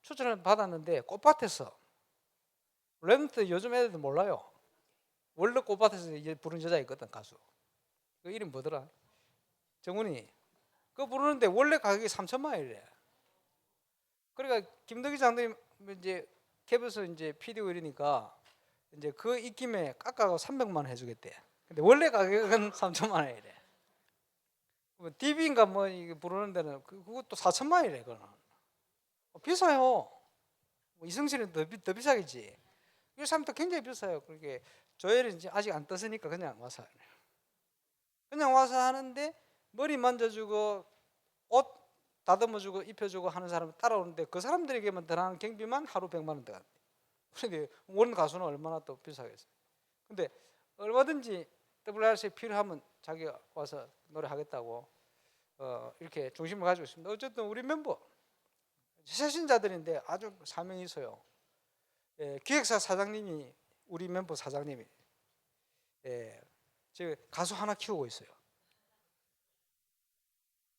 추천을 받았는데 꽃밭에서 렘트 요즘 애들도 몰라요. 원래 꽃밭에서 이제 부른 여자 있거든 가수. 그 이름 뭐더라? 정훈이. 그거 부르는데 원래 가격이 3천만 원이래. 그러니까 김덕기 장로님 이제 캡에서 이제 PD고 이러니까 이제 그 입김에 깎아가 300만 원 해주겠대. 근데 원래 가격은 3천만 원이래. 뭐 DB인가 뭐 이게 부르는 데는 그것도 4천만 원이래. 그거는 비싸요. 뭐 이승철은 더 비싸겠지. 이 사람도 굉장히 비싸요. 그렇게 조엘은 이제 아직 안 떴으니까 그냥 와서 하는데 머리 만져주고 옷 다듬어주고 입혀주고 하는 사람 따라오는데 그 사람들에게만 들어가는 경비만 하루 100만 원 들어간대. 그런데 원 가수는 얼마나 또 비싸겠어요. 근데 얼마든지 WRC 필요하면 자기가 와서 노래하겠다고 이렇게 중심을 가지고 있습니다. 어쨌든 우리 멤버 새신자들인데 아주 사명이 있어요. 기획사 사장님이 우리 멤버 사장님이 지금 가수 하나 키우고 있어요.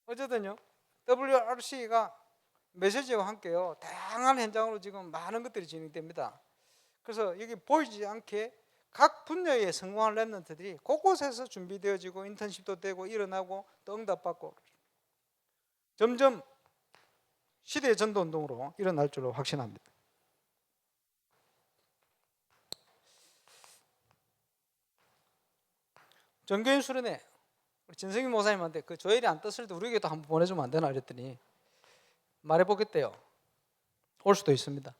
어쨌든요 WRC가 메시지와 함께요 다양한 현장으로 지금 많은 것들이 진행됩니다. 그래서 여기 보이지 않게 각 분야의 성공한 랩런트들이 곳곳에서 준비되어지고 인턴십도 되고 일어나고 또 응답받고 점점 시대의 전도운동으로 일어날 줄로 확신합니다. 전교인 수련회 우리 진성희 목사님한테 그 조엘이 안 떴을 때 우리에게도 한번 보내주면 안 되나 그랬더니 말해보겠대요. 올 수도 있습니다.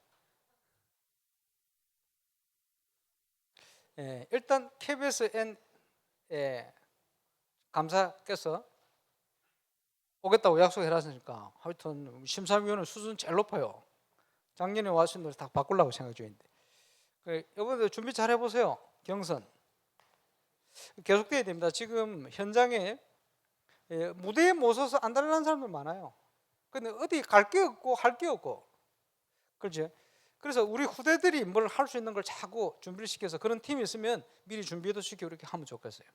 일단 KBSN 감사께서 오겠다고 약속해놨으니까 하여튼 심사위원은 수준 제일 높아요. 작년에 와신 분들 다 바꾸려고 생각 중인데 이번에도 준비 잘 해보세요. 경선 계속돼야 됩니다. 지금 현장에 무대에 못 서서 안달난 사람들 많아요. 근데 어디 갈 게 없고 할 게 없고 그렇죠. 그래서 우리 후대들이 뭘 할 수 있는 걸 자꾸 준비를 시켜서 그런 팀이 있으면 미리 준비도 시키고 이렇게 하면 좋겠어요.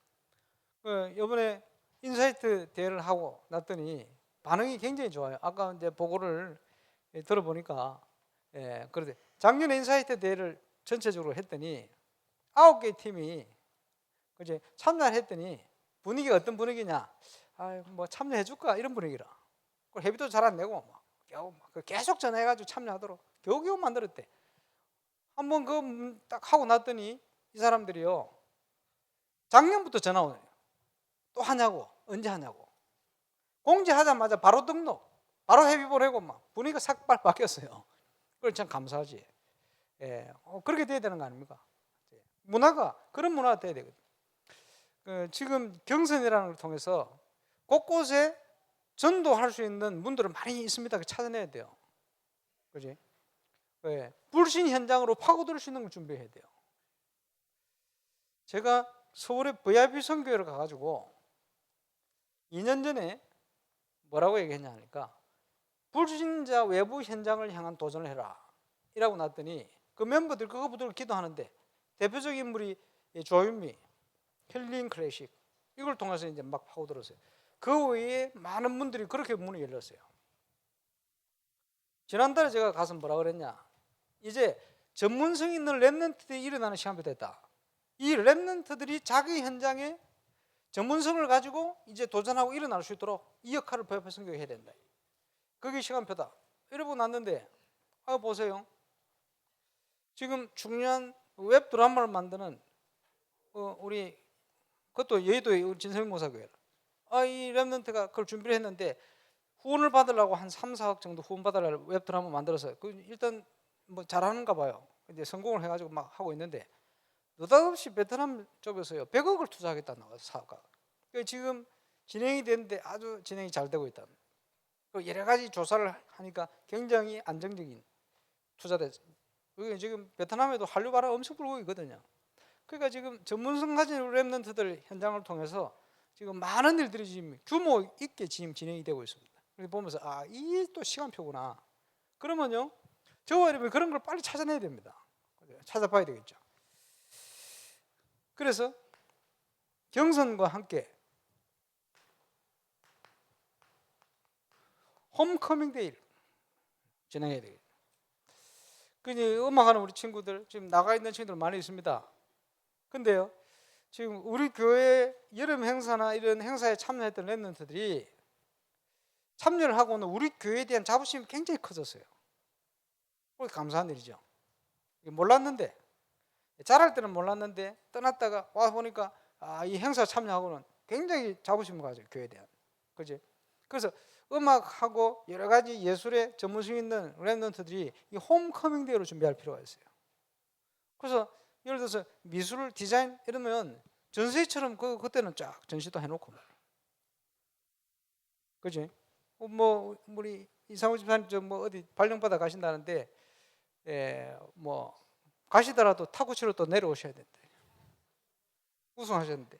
이번에 인사이트 대회를 하고 났더니 반응이 굉장히 좋아요. 아까 이제 보고를 들어보니까 그런데 작년에 인사이트 대회를 전체적으로 했더니 9개 팀이 이제 참여를 했더니 분위기가 어떤 분위기냐? 뭐 참여해 줄까 이런 분위기라. 그 회비도 잘 안 내고 겨우 계속 전화해가지고 참여하도록 겨우겨우 만들었대. 한번 그 딱 하고 났더니 이 사람들이요 작년부터 전화 오네요. 또 하냐고 언제 하냐고 공지하자마자 바로 등록 바로 회비 보내고 막 분위기가 싹 바뀌었어요. 그걸 참 감사하지. 그렇게 돼야 되는 거 아닙니까? 문화가 그런 문화가 돼야 되거든요. 지금 경선이라는 걸 통해서 곳곳에 전도할 수 있는 문들은 많이 있습니다. 찾아내야 돼요. 그지? 불신 현장으로 파고들 수 있는 걸 준비해야 돼요. 제가 서울에 VIP 선교회를 가가지고 2년 전에 뭐라고 얘기했냐 하니까 불신자 외부 현장을 향한 도전을 해라 이라고 놨더니 그 멤버들 그거 붙들고 기도하는데 대표적인 인물이 조윤미 힐링 클래식 이걸 통해서 이제 막 파고들었어요. 그 외에 많은 분들이 그렇게 문이 열렸어요. 지난달에 제가 가서 뭐라 그랬냐, 이제 전문성 있는 랩런트들이 일어나는 시간이 됐다. 이 랩런트들이 자기 현장에 전문성을 가지고 이제 도전하고 일어날 수 있도록 이 역할을 부협해 성교해야 된다. 그게 시간표다. 이러고 났는데 보세요. 지금 중요한 웹 드라마를 만드는 우리 그것도 여의도의 진성희 목사교회 이 랩런트가 그걸 준비를 했는데 후원을 받으려고 한 3, 4억 정도 후원 받으려고 웹 드라마 만들어서 일단 뭐 잘하는가 봐요. 이제 성공을 해가지고 막 하고 있는데 느닷없이 베트남 쪽에서요 100억을 투자하겠다 나와서 사업가. 지금 진행이 되는데 아주 진행이 잘 되고 있다. 여러 가지 조사를 하니까 굉장히 안정적인 투자대. 지금 베트남에도 한류 바람 엄청 불고 있거든요. 그러니까 지금 전문성 가진 랩런트들 현장을 통해서 지금 많은 일들이 지금 규모 있게 지금 진행이 되고 있습니다. 그래서 보면서 이게 또 시간표구나. 그러면요 저와 여러분 그런 걸 빨리 찾아내야 됩니다. 찾아봐야 되겠죠. 그래서 경선과 함께 홈커밍 데이를 진행해야 되겠죠. 음악하는 우리 친구들 지금 나가 있는 친구들 많이 있습니다. 근데요 지금 우리 교회 여름 행사나 이런 행사에 참여했던 랩런트들이 참여를 하고는 우리 교회에 대한 자부심이 굉장히 커졌어요. 감사한 일이죠. 몰랐는데 잘할 때는 몰랐는데 떠났다가 와 보니까 이 행사 참여하고는 굉장히 자부심을 가져요. 교회에 대한. 그지? 그래서 음악하고 여러 가지 예술에 전문성 있는 랩런트들이 이 홈커밍 데이로 준비할 필요가 있어요. 그래서 예를 들어서 미술 디자인 이러면 전시회처럼 그때는 쫙 전시도 해놓고 그지? 뭐 우리 이상우 집사님 뭐 어디 발령받아 가신다는데 뭐 가시더라도 타구치로 또 내려오셔야 된대. 우승하셨는데.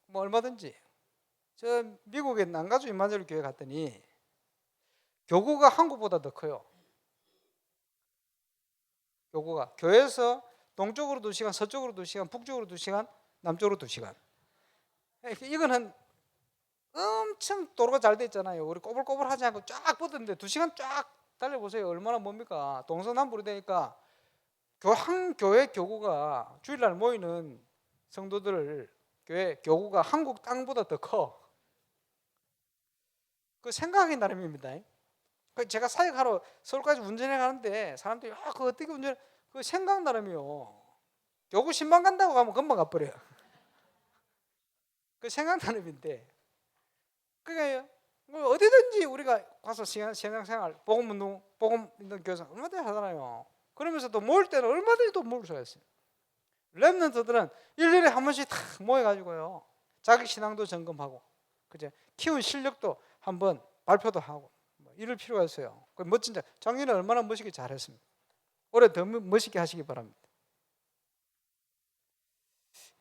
뭐 얼마든지 저 미국에 난가주 임마누엘 교회 갔더니 교구가 한국보다 더 커요. 교구가 교회에서 동쪽으로 2시간, 서쪽으로 2시간, 북쪽으로 2시간, 남쪽으로 2시간. 이거는 엄청 도로가 잘 돼 있잖아요. 우리 꼬불꼬불하지 않고 쫙 뻗었는데 2시간 쫙 달려보세요. 얼마나 뭡니까? 동서남북으로 되니까 한 교회 교구가 주일날 모이는 성도들 교회 교구가 한국 땅보다 더 커. 그 생각이 나름입니다. 그 제가 사역하러 서울까지 운전해 가는데 사람들이 그 어떻게 운전? 그 생각 나름이요. 교구 10만 간다고 가면 금방 가버려요. 그 생각 나름인데. 그러니까 뭐 어디든지 우리가 가서 신앙생활, 복음운동, 복음 있는 교사 얼마든지 하잖아요. 그러면서 또 모일 때는 얼마든지 또 모일 수가 있어요. 렘넌트들은 일일이 한 번씩 다 모여가지고요. 자기 신앙도 점검하고, 그제 키운 실력도 한번 발표도 하고, 뭐 이럴 필요가 있어요. 그 멋진 작년에 얼마나 멋있게 잘했습니다. 올해 더 멋있게 하시기 바랍니다.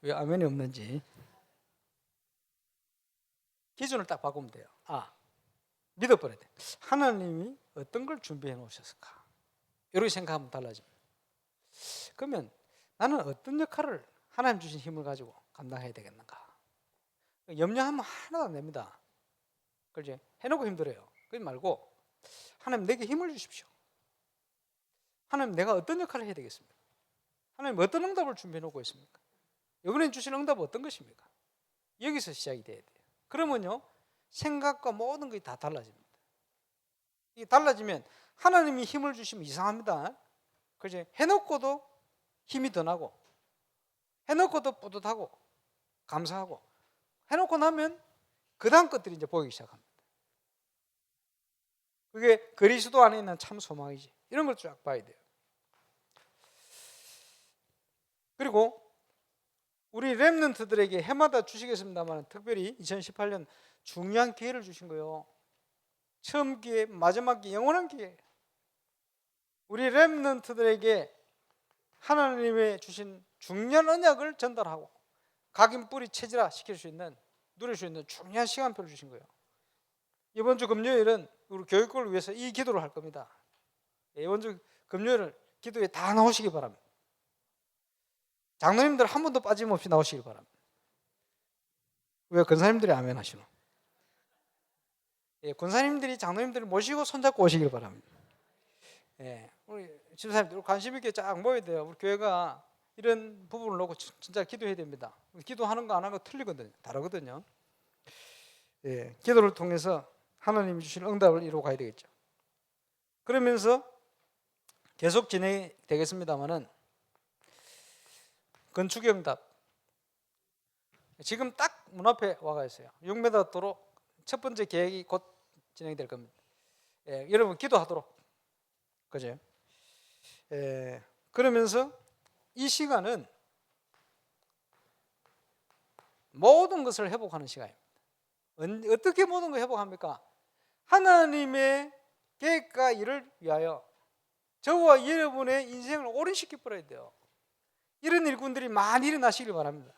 왜 아멘이 없는지 기준을 딱 바꾸면 돼요. 믿어버려야 돼. 하나님이 어떤 걸 준비해 놓으셨을까? 이렇게 생각하면 달라집니다. 그러면 나는 어떤 역할을 하나님 주신 힘을 가지고 감당해야 되겠는가? 염려하면 하나도 안 됩니다. 그렇지? 해놓고 힘들어요. 그러지 말고 하나님 내게 힘을 주십시오. 하나님 내가 어떤 역할을 해야 되겠습니까? 하나님 어떤 응답을 준비해 놓고 있습니까? 이번에 주신 응답은 어떤 것입니까? 여기서 시작이 돼야 돼요. 그러면요 생각과 모든 것이 다 달라집니다. 이게 달라지면 하나님이 힘을 주시면 이상합니다. 그렇지? 해놓고도 힘이 더 나고 해놓고도 뿌듯하고 감사하고 해놓고 나면 그 다음 것들이 이제 보이기 시작합니다. 그게 그리스도 안에 있는 참 소망이지. 이런 걸 쫙 봐야 돼요. 그리고 우리 렘넌트들에게 해마다 주시겠습니다만 특별히 2018년 중요한 기회를 주신 거예요. 처음 기회, 마지막 기회, 영원한 기회. 우리 렘넌트들에게 하나님의 주신 중요한 언약을 전달하고 각인 뿌리 체질화 시킬 수 있는, 누릴 수 있는 중요한 시간표를 주신 거예요. 이번 주 금요일은 우리 교육을 위해서 이 기도를 할 겁니다. 이번 주 금요일은 기도에 다 나오시기 바랍니다. 장로님들 한 번도 빠짐없이 나오시기 바랍니다. 왜 권사님들이 아멘 하시노? 권사님들이 장로님들을 모시고 손잡고 오시길 바랍니다. 우리 집사님들 관심 있게 쫙 모여야 돼요. 우리 교회가 이런 부분을 놓고 진짜 기도해야 됩니다. 기도하는 거 안 하는 거 틀리거든요. 다르거든요. 기도를 통해서 하나님이 주신 응답을 이루어 가야 되겠죠. 그러면서 계속 진행이 되겠습니다만은 건축의 응답 지금 딱 문 앞에 와가 있어요. 6m 도로 첫 번째 계획이 곧 진행될 겁니다. 여러분 기도하도록, 그죠? 그러면서 이 시간은 모든 것을 회복하는 시간입니다. 어떻게 모든 걸 회복합니까? 하나님의 계획과 일을 위하여 저와 여러분의 인생을 오랜시켜 버려야 돼요. 이런 일꾼들이 많이 일어나시길 바랍니다.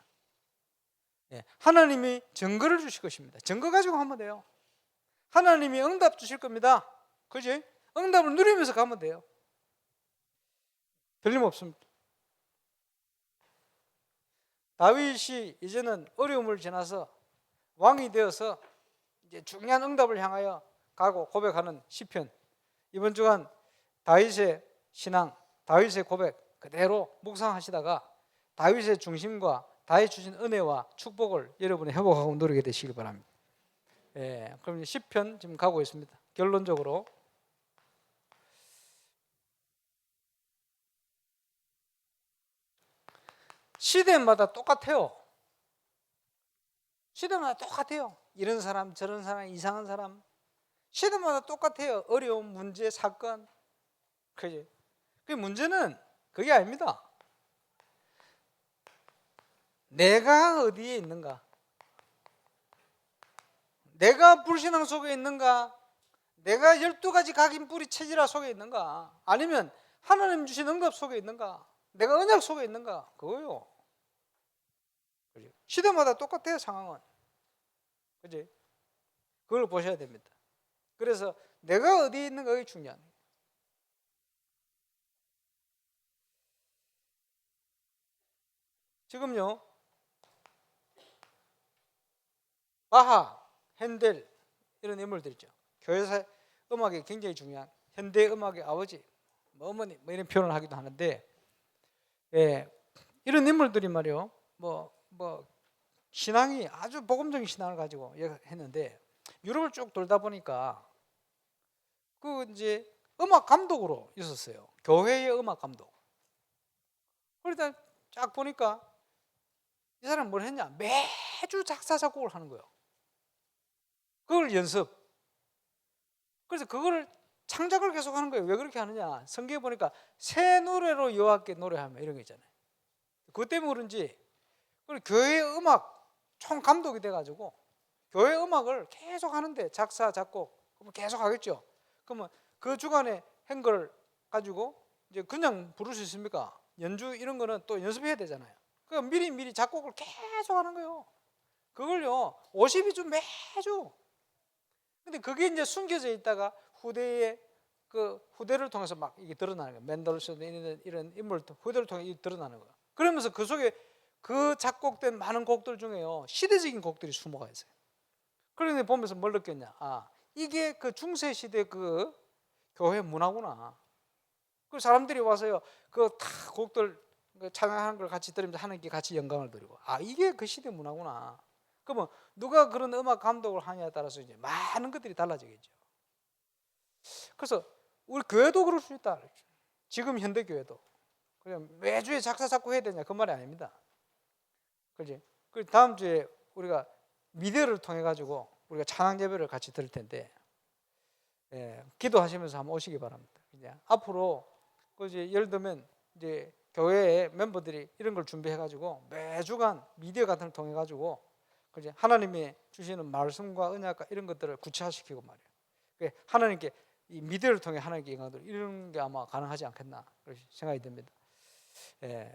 하나님이 증거를 주실 것입니다. 증거 가지고 하면 돼요. 하나님이 응답 주실 겁니다. 그지? 응답을 누리면서 가면 돼요. 틀림없습니다. 다윗이 이제는 어려움을 지나서 왕이 되어서 이제 중요한 응답을 향하여 가고 고백하는 시편. 이번 주간 다윗의 신앙, 다윗의 고백 그대로 묵상하시다가 다윗의 중심과 다윗 주신 은혜와 축복을 여러분이 회복하고 누리게 되시길 바랍니다. 그럼 시편 지금 가고 있습니다. 결론적으로 시대마다 똑같아요. 시대마다 똑같아요. 이런 사람, 저런 사람, 이상한 사람. 시대마다 똑같아요. 어려운 문제, 사건. 그지? 그 문제는 그게 아닙니다. 내가 어디에 있는가? 내가 불신앙 속에 있는가? 내가 12가지 각인 뿌리 체질화 속에 있는가? 아니면 하나님 주신 응답 속에 있는가? 내가 언약 속에 있는가? 그거요. 그지? 시대마다 똑같아요, 상황은. 그지? 그걸 보셔야 됩니다. 그래서 내가 어디에 있는가 그게 중요한 거예요. 지금요, 바하, 핸델 이런 인물들 있죠. 교회 음악이 굉장히 중요한 현대 음악의 아버지, 뭐 어머니 뭐 이런 표현을 하기도 하는데, 예, 이런 인물들이 말이요, 뭐 신앙이 아주 복음적인 신앙을 가지고 했는데, 유럽을 쭉 돌다 보니까 그 이제 음악 감독으로 있었어요. 교회의 음악 감독. 그러다 쫙 보니까 이 사람 뭘 했냐? 매주 작사 작곡을 하는 거예요. 그걸 연습. 그래서 그거를 창작을 계속 하는 거예요. 왜 그렇게 하느냐? 성경에 보니까 새 노래로 여호와께 노래하며 이런 거 있잖아요. 그것 때문에 그런지 교회 음악 총 감독이 돼가지고 교회 음악을 계속 하는데, 작사 작곡 그러면 계속 하겠죠. 그러면 그 주간에 한 걸 가지고 이제 그냥 부를 수 있습니까? 연주 이런 거는 또 연습해야 되잖아요. 그러니까 미리 작곡을 계속 하는 거예요. 그걸요 50이 매주. 근데 그게 이제 숨겨져 있다가 후대에 그 후대를 통해서 막 이게 드러나는 거예요. 맨델슨 이런 인물 후대를 통해 드러나는 거예요. 그러면서 그 속에 그 작곡된 많은 곡들 중에요 시대적인 곡들이 숨어가 있어요. 그런데 보면서 뭘 느꼈냐? 아, 이게 그 중세 시대 그 교회 문화구나. 그 사람들이 와서요 그 다 곡들 찬양하는 걸 같이 들으면서 하나님께 같이 영광을 드리고, 아, 이게 그 시대 문화구나. 그러면 누가 그런 음악 감독을 하냐에 따라서 이제 많은 것들이 달라지겠죠. 그래서 우리 교회도 그럴 수 있다. 지금 현대 교회도 그냥 매주에 작사 작곡 해야 되냐 그 말이 아닙니다. 그지? 그 다음 주에 우리가 미디어를 통해 가지고 우리가 찬양 예배를 같이 들을 텐데, 예, 기도하시면서 한번 오시기 바랍니다. 이제 앞으로 그 이제 예를 들면 이제 교회의 멤버들이 이런 걸 준비해 가지고 매주간 미디어 같은 걸 통해 가지고 그지? 하나님이 주시는 말씀과 언약과 이런 것들을 구체화시키고 말이에요. 하나님께 이 미디어를 통해 하나님께 영광을 이런 게 아마 가능하지 않겠나 그렇게 생각이 듭니다. 예.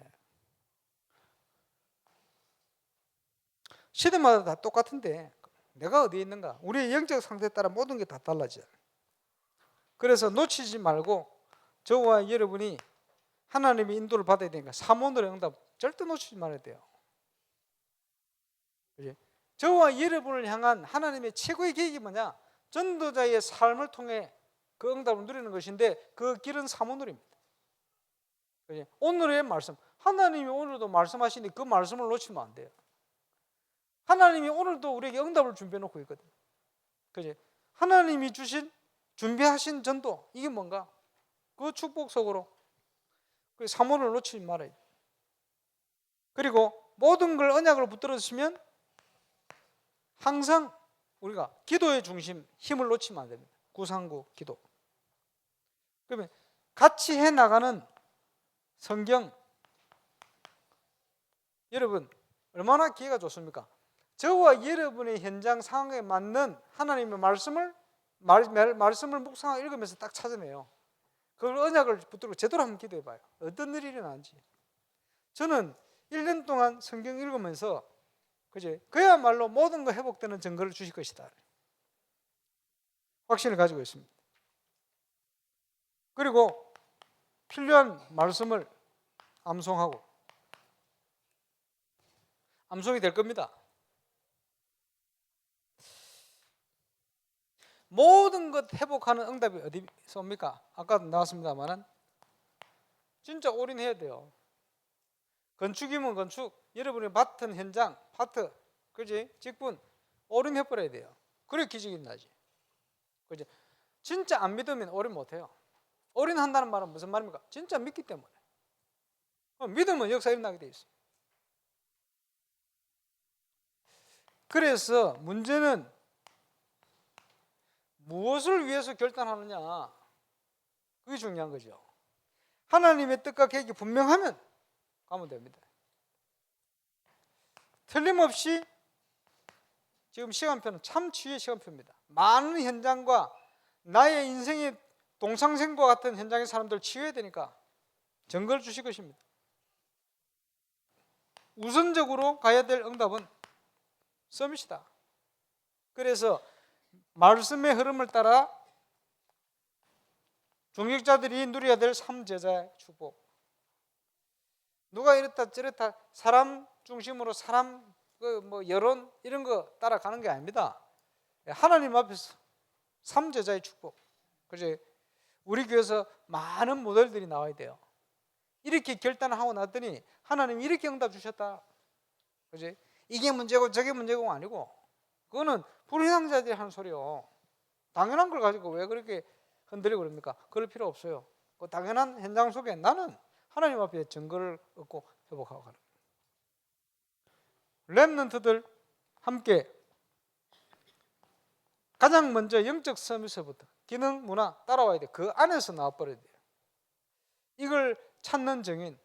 시대마다 다 똑같은데 내가 어디에 있는가? 우리의 영적 상태에 따라 모든 게 다 달라져요. 그래서 놓치지 말고 저와 여러분이 하나님의 인도를 받아야 되니까 사모늘의 응답 절대 놓치지 말아야 돼요. 그치? 저와 여러분을 향한 하나님의 최고의 계획이 뭐냐? 전도자의 삶을 통해 그 응답을 누리는 것인데, 그 길은 사모늘입니다. 그치? 오늘의 말씀, 하나님이 오늘도 말씀하시니 그 말씀을 놓치면 안 돼요. 하나님이 오늘도 우리에게 응답을 준비해 놓고 있거든요. 그치? 하나님이 주신 준비하신 전도, 이게 뭔가? 그 축복 속으로 그 사모를 놓치지 말아야 돼요. 그리고 모든 걸 언약으로 붙들어주시면 항상 우리가 기도의 중심, 힘을 놓치면 안 됩니다. 구상구 기도. 그러면 같이 해나가는 성경, 여러분 얼마나 기회가 좋습니까? 저와 여러분의 현장 상황에 맞는 하나님의 말씀을 묵상하고 읽으면서 딱 찾아내요. 그걸 언약을 붙들고 제대로 한번 기도해 봐요. 어떤 일이 일어나는지. 저는 1년 동안 성경 읽으면서 그야말로 모든 거 회복되는 증거를 주실 것이다 확신을 가지고 있습니다. 그리고 필요한 말씀을 암송하고 암송이 될 겁니다. 모든 것 회복하는 응답이 어디서 옵니까? 아까도 나왔습니다만 진짜 올인해야 돼요. 건축이면 건축, 여러분이 맡은 현장, 파트, 그지? 직분 올인해버려야 돼요. 그래 기적이 나지. 그지? 진짜 안 믿으면 올인 못해요. 올인한다는 말은 무슨 말입니까? 진짜 믿기 때문에. 믿으면 역사 일어나게 돼 있어요. 그래서 문제는 무엇을 위해서 결단하느냐, 그게 중요한 거죠. 하나님의 뜻과 계획이 분명하면 가면 됩니다. 틀림없이 지금 시간표는 참 치유의 시간표입니다. 많은 현장과 나의 인생의 동상생과 같은 현장의 사람들 치유해야 되니까 증거를 주실 것입니다. 우선적으로 가야 될 응답은 서밋이다. 그래서 말씀의 흐름을 따라 중직자들이 누려야 될 3제자의 축복. 누가 이렇다 저렇다 사람 중심으로 사람 여론 이런 거 따라가는 게 아닙니다. 하나님 앞에서 삼제자의 축복. 그죠? 우리 교회에서 많은 모델들이 나와야 돼요. 이렇게 결단을 하고 났더니 하나님이 이렇게 응답 주셨다. 그죠? 이게 문제고 저게 문제고 아니고, 그거는 불신앙자들이 하는 소리요. 당연한 걸 가지고 왜 그렇게 흔들리고 그럽니까? 그럴 필요 없어요. 그 당연한 현장 속에 나는 하나님 앞에 증거를 얻고 회복하고 가는 거예요. 렘넌트들 함께 가장 먼저 영적 서밋서부터 기능, 문화 따라와야 돼. 그 안에서 나와버려야 돼요. 이걸 찾는 정인.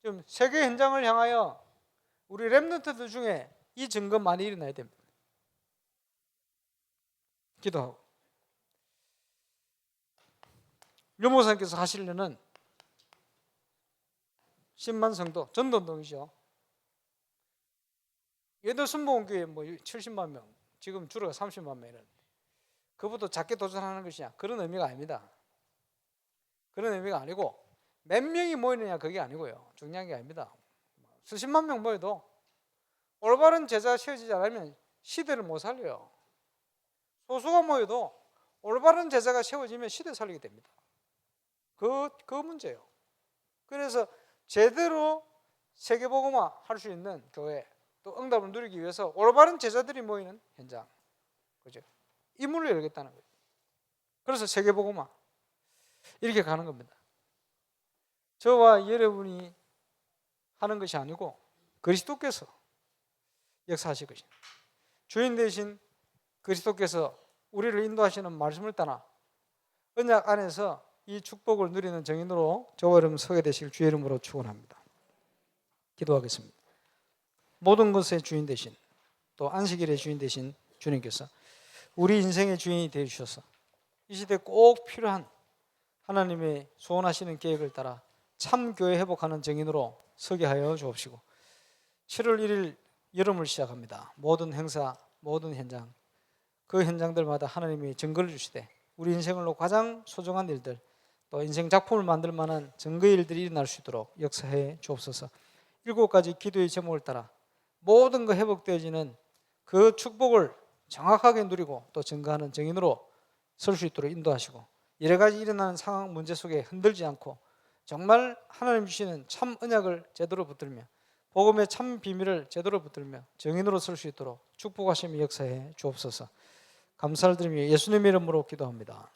좀 세계 현장을 향하여 우리 렘넌트들 중에 이 증거 많이 일어나야 됩니다. 기도하고. 유모사님께서 하시려는 10만 성도 전도운동이죠. 예도 순복음교회 뭐 70만 명, 지금 줄어가 30만 명이라는데 그보다 작게 도전하는 것이냐, 그런 의미가 아닙니다. 그런 의미가 아니고 몇 명이 모이느냐 그게 아니고요. 중요한 게 아닙니다. 수십만 명 모여도 올바른 제자가 세워지지 않으면 시대를 못 살려요. 소수가 모여도 올바른 제자가 세워지면 시대 살리게 됩니다. 그 문제예요. 그래서 제대로 세계복음화 할 수 있는 교회, 또 응답을 누리기 위해서 올바른 제자들이 모이는 현장, 그죠? 이 문을 열겠다는 거예요. 그래서 세계복음화 이렇게 가는 겁니다. 저와 여러분이 하는 것이 아니고 그리스도께서 역사하실 것입니다. 주인 되신 그리스도께서 우리를 인도하시는 말씀을 따라 언약 안에서 이 축복을 누리는 정인으로 저와 여러분 서게 되시길 주의 이름으로 축원합니다. 기도하겠습니다. 모든 것의 주인 되신, 또 안식일의 주인 되신 주님께서 우리 인생의 주인이 되어 주셔서 이 시대에 꼭 필요한 하나님의 소원하시는 계획을 따라 참 교회 회복하는 정인으로 서게 하여 주옵시고, 7월 1일 여름을 시작합니다. 모든 행사, 모든 현장, 그 현장들마다 하나님이 증거를 주시되 우리 인생으로 가장 소중한 일들, 또 인생 작품을 만들 만한 증거의 일들이 일어날 수 있도록 역사해 주옵소서. 7가지 기도의 제목을 따라 모든 거 회복되어지는 그 축복을 정확하게 누리고 또 증거하는 정인으로 설 수 있도록 인도하시고, 여러 가지 일어나는 상황 문제 속에 흔들지 않고 정말 하나님 주시는 참 언약을 제대로 붙들며 복음의 참 비밀을 제대로 붙들며 정인으로 설 수 있도록 축복하시며 역사해 주옵소서. 감사를 드리며 예수님의 이름으로 기도합니다.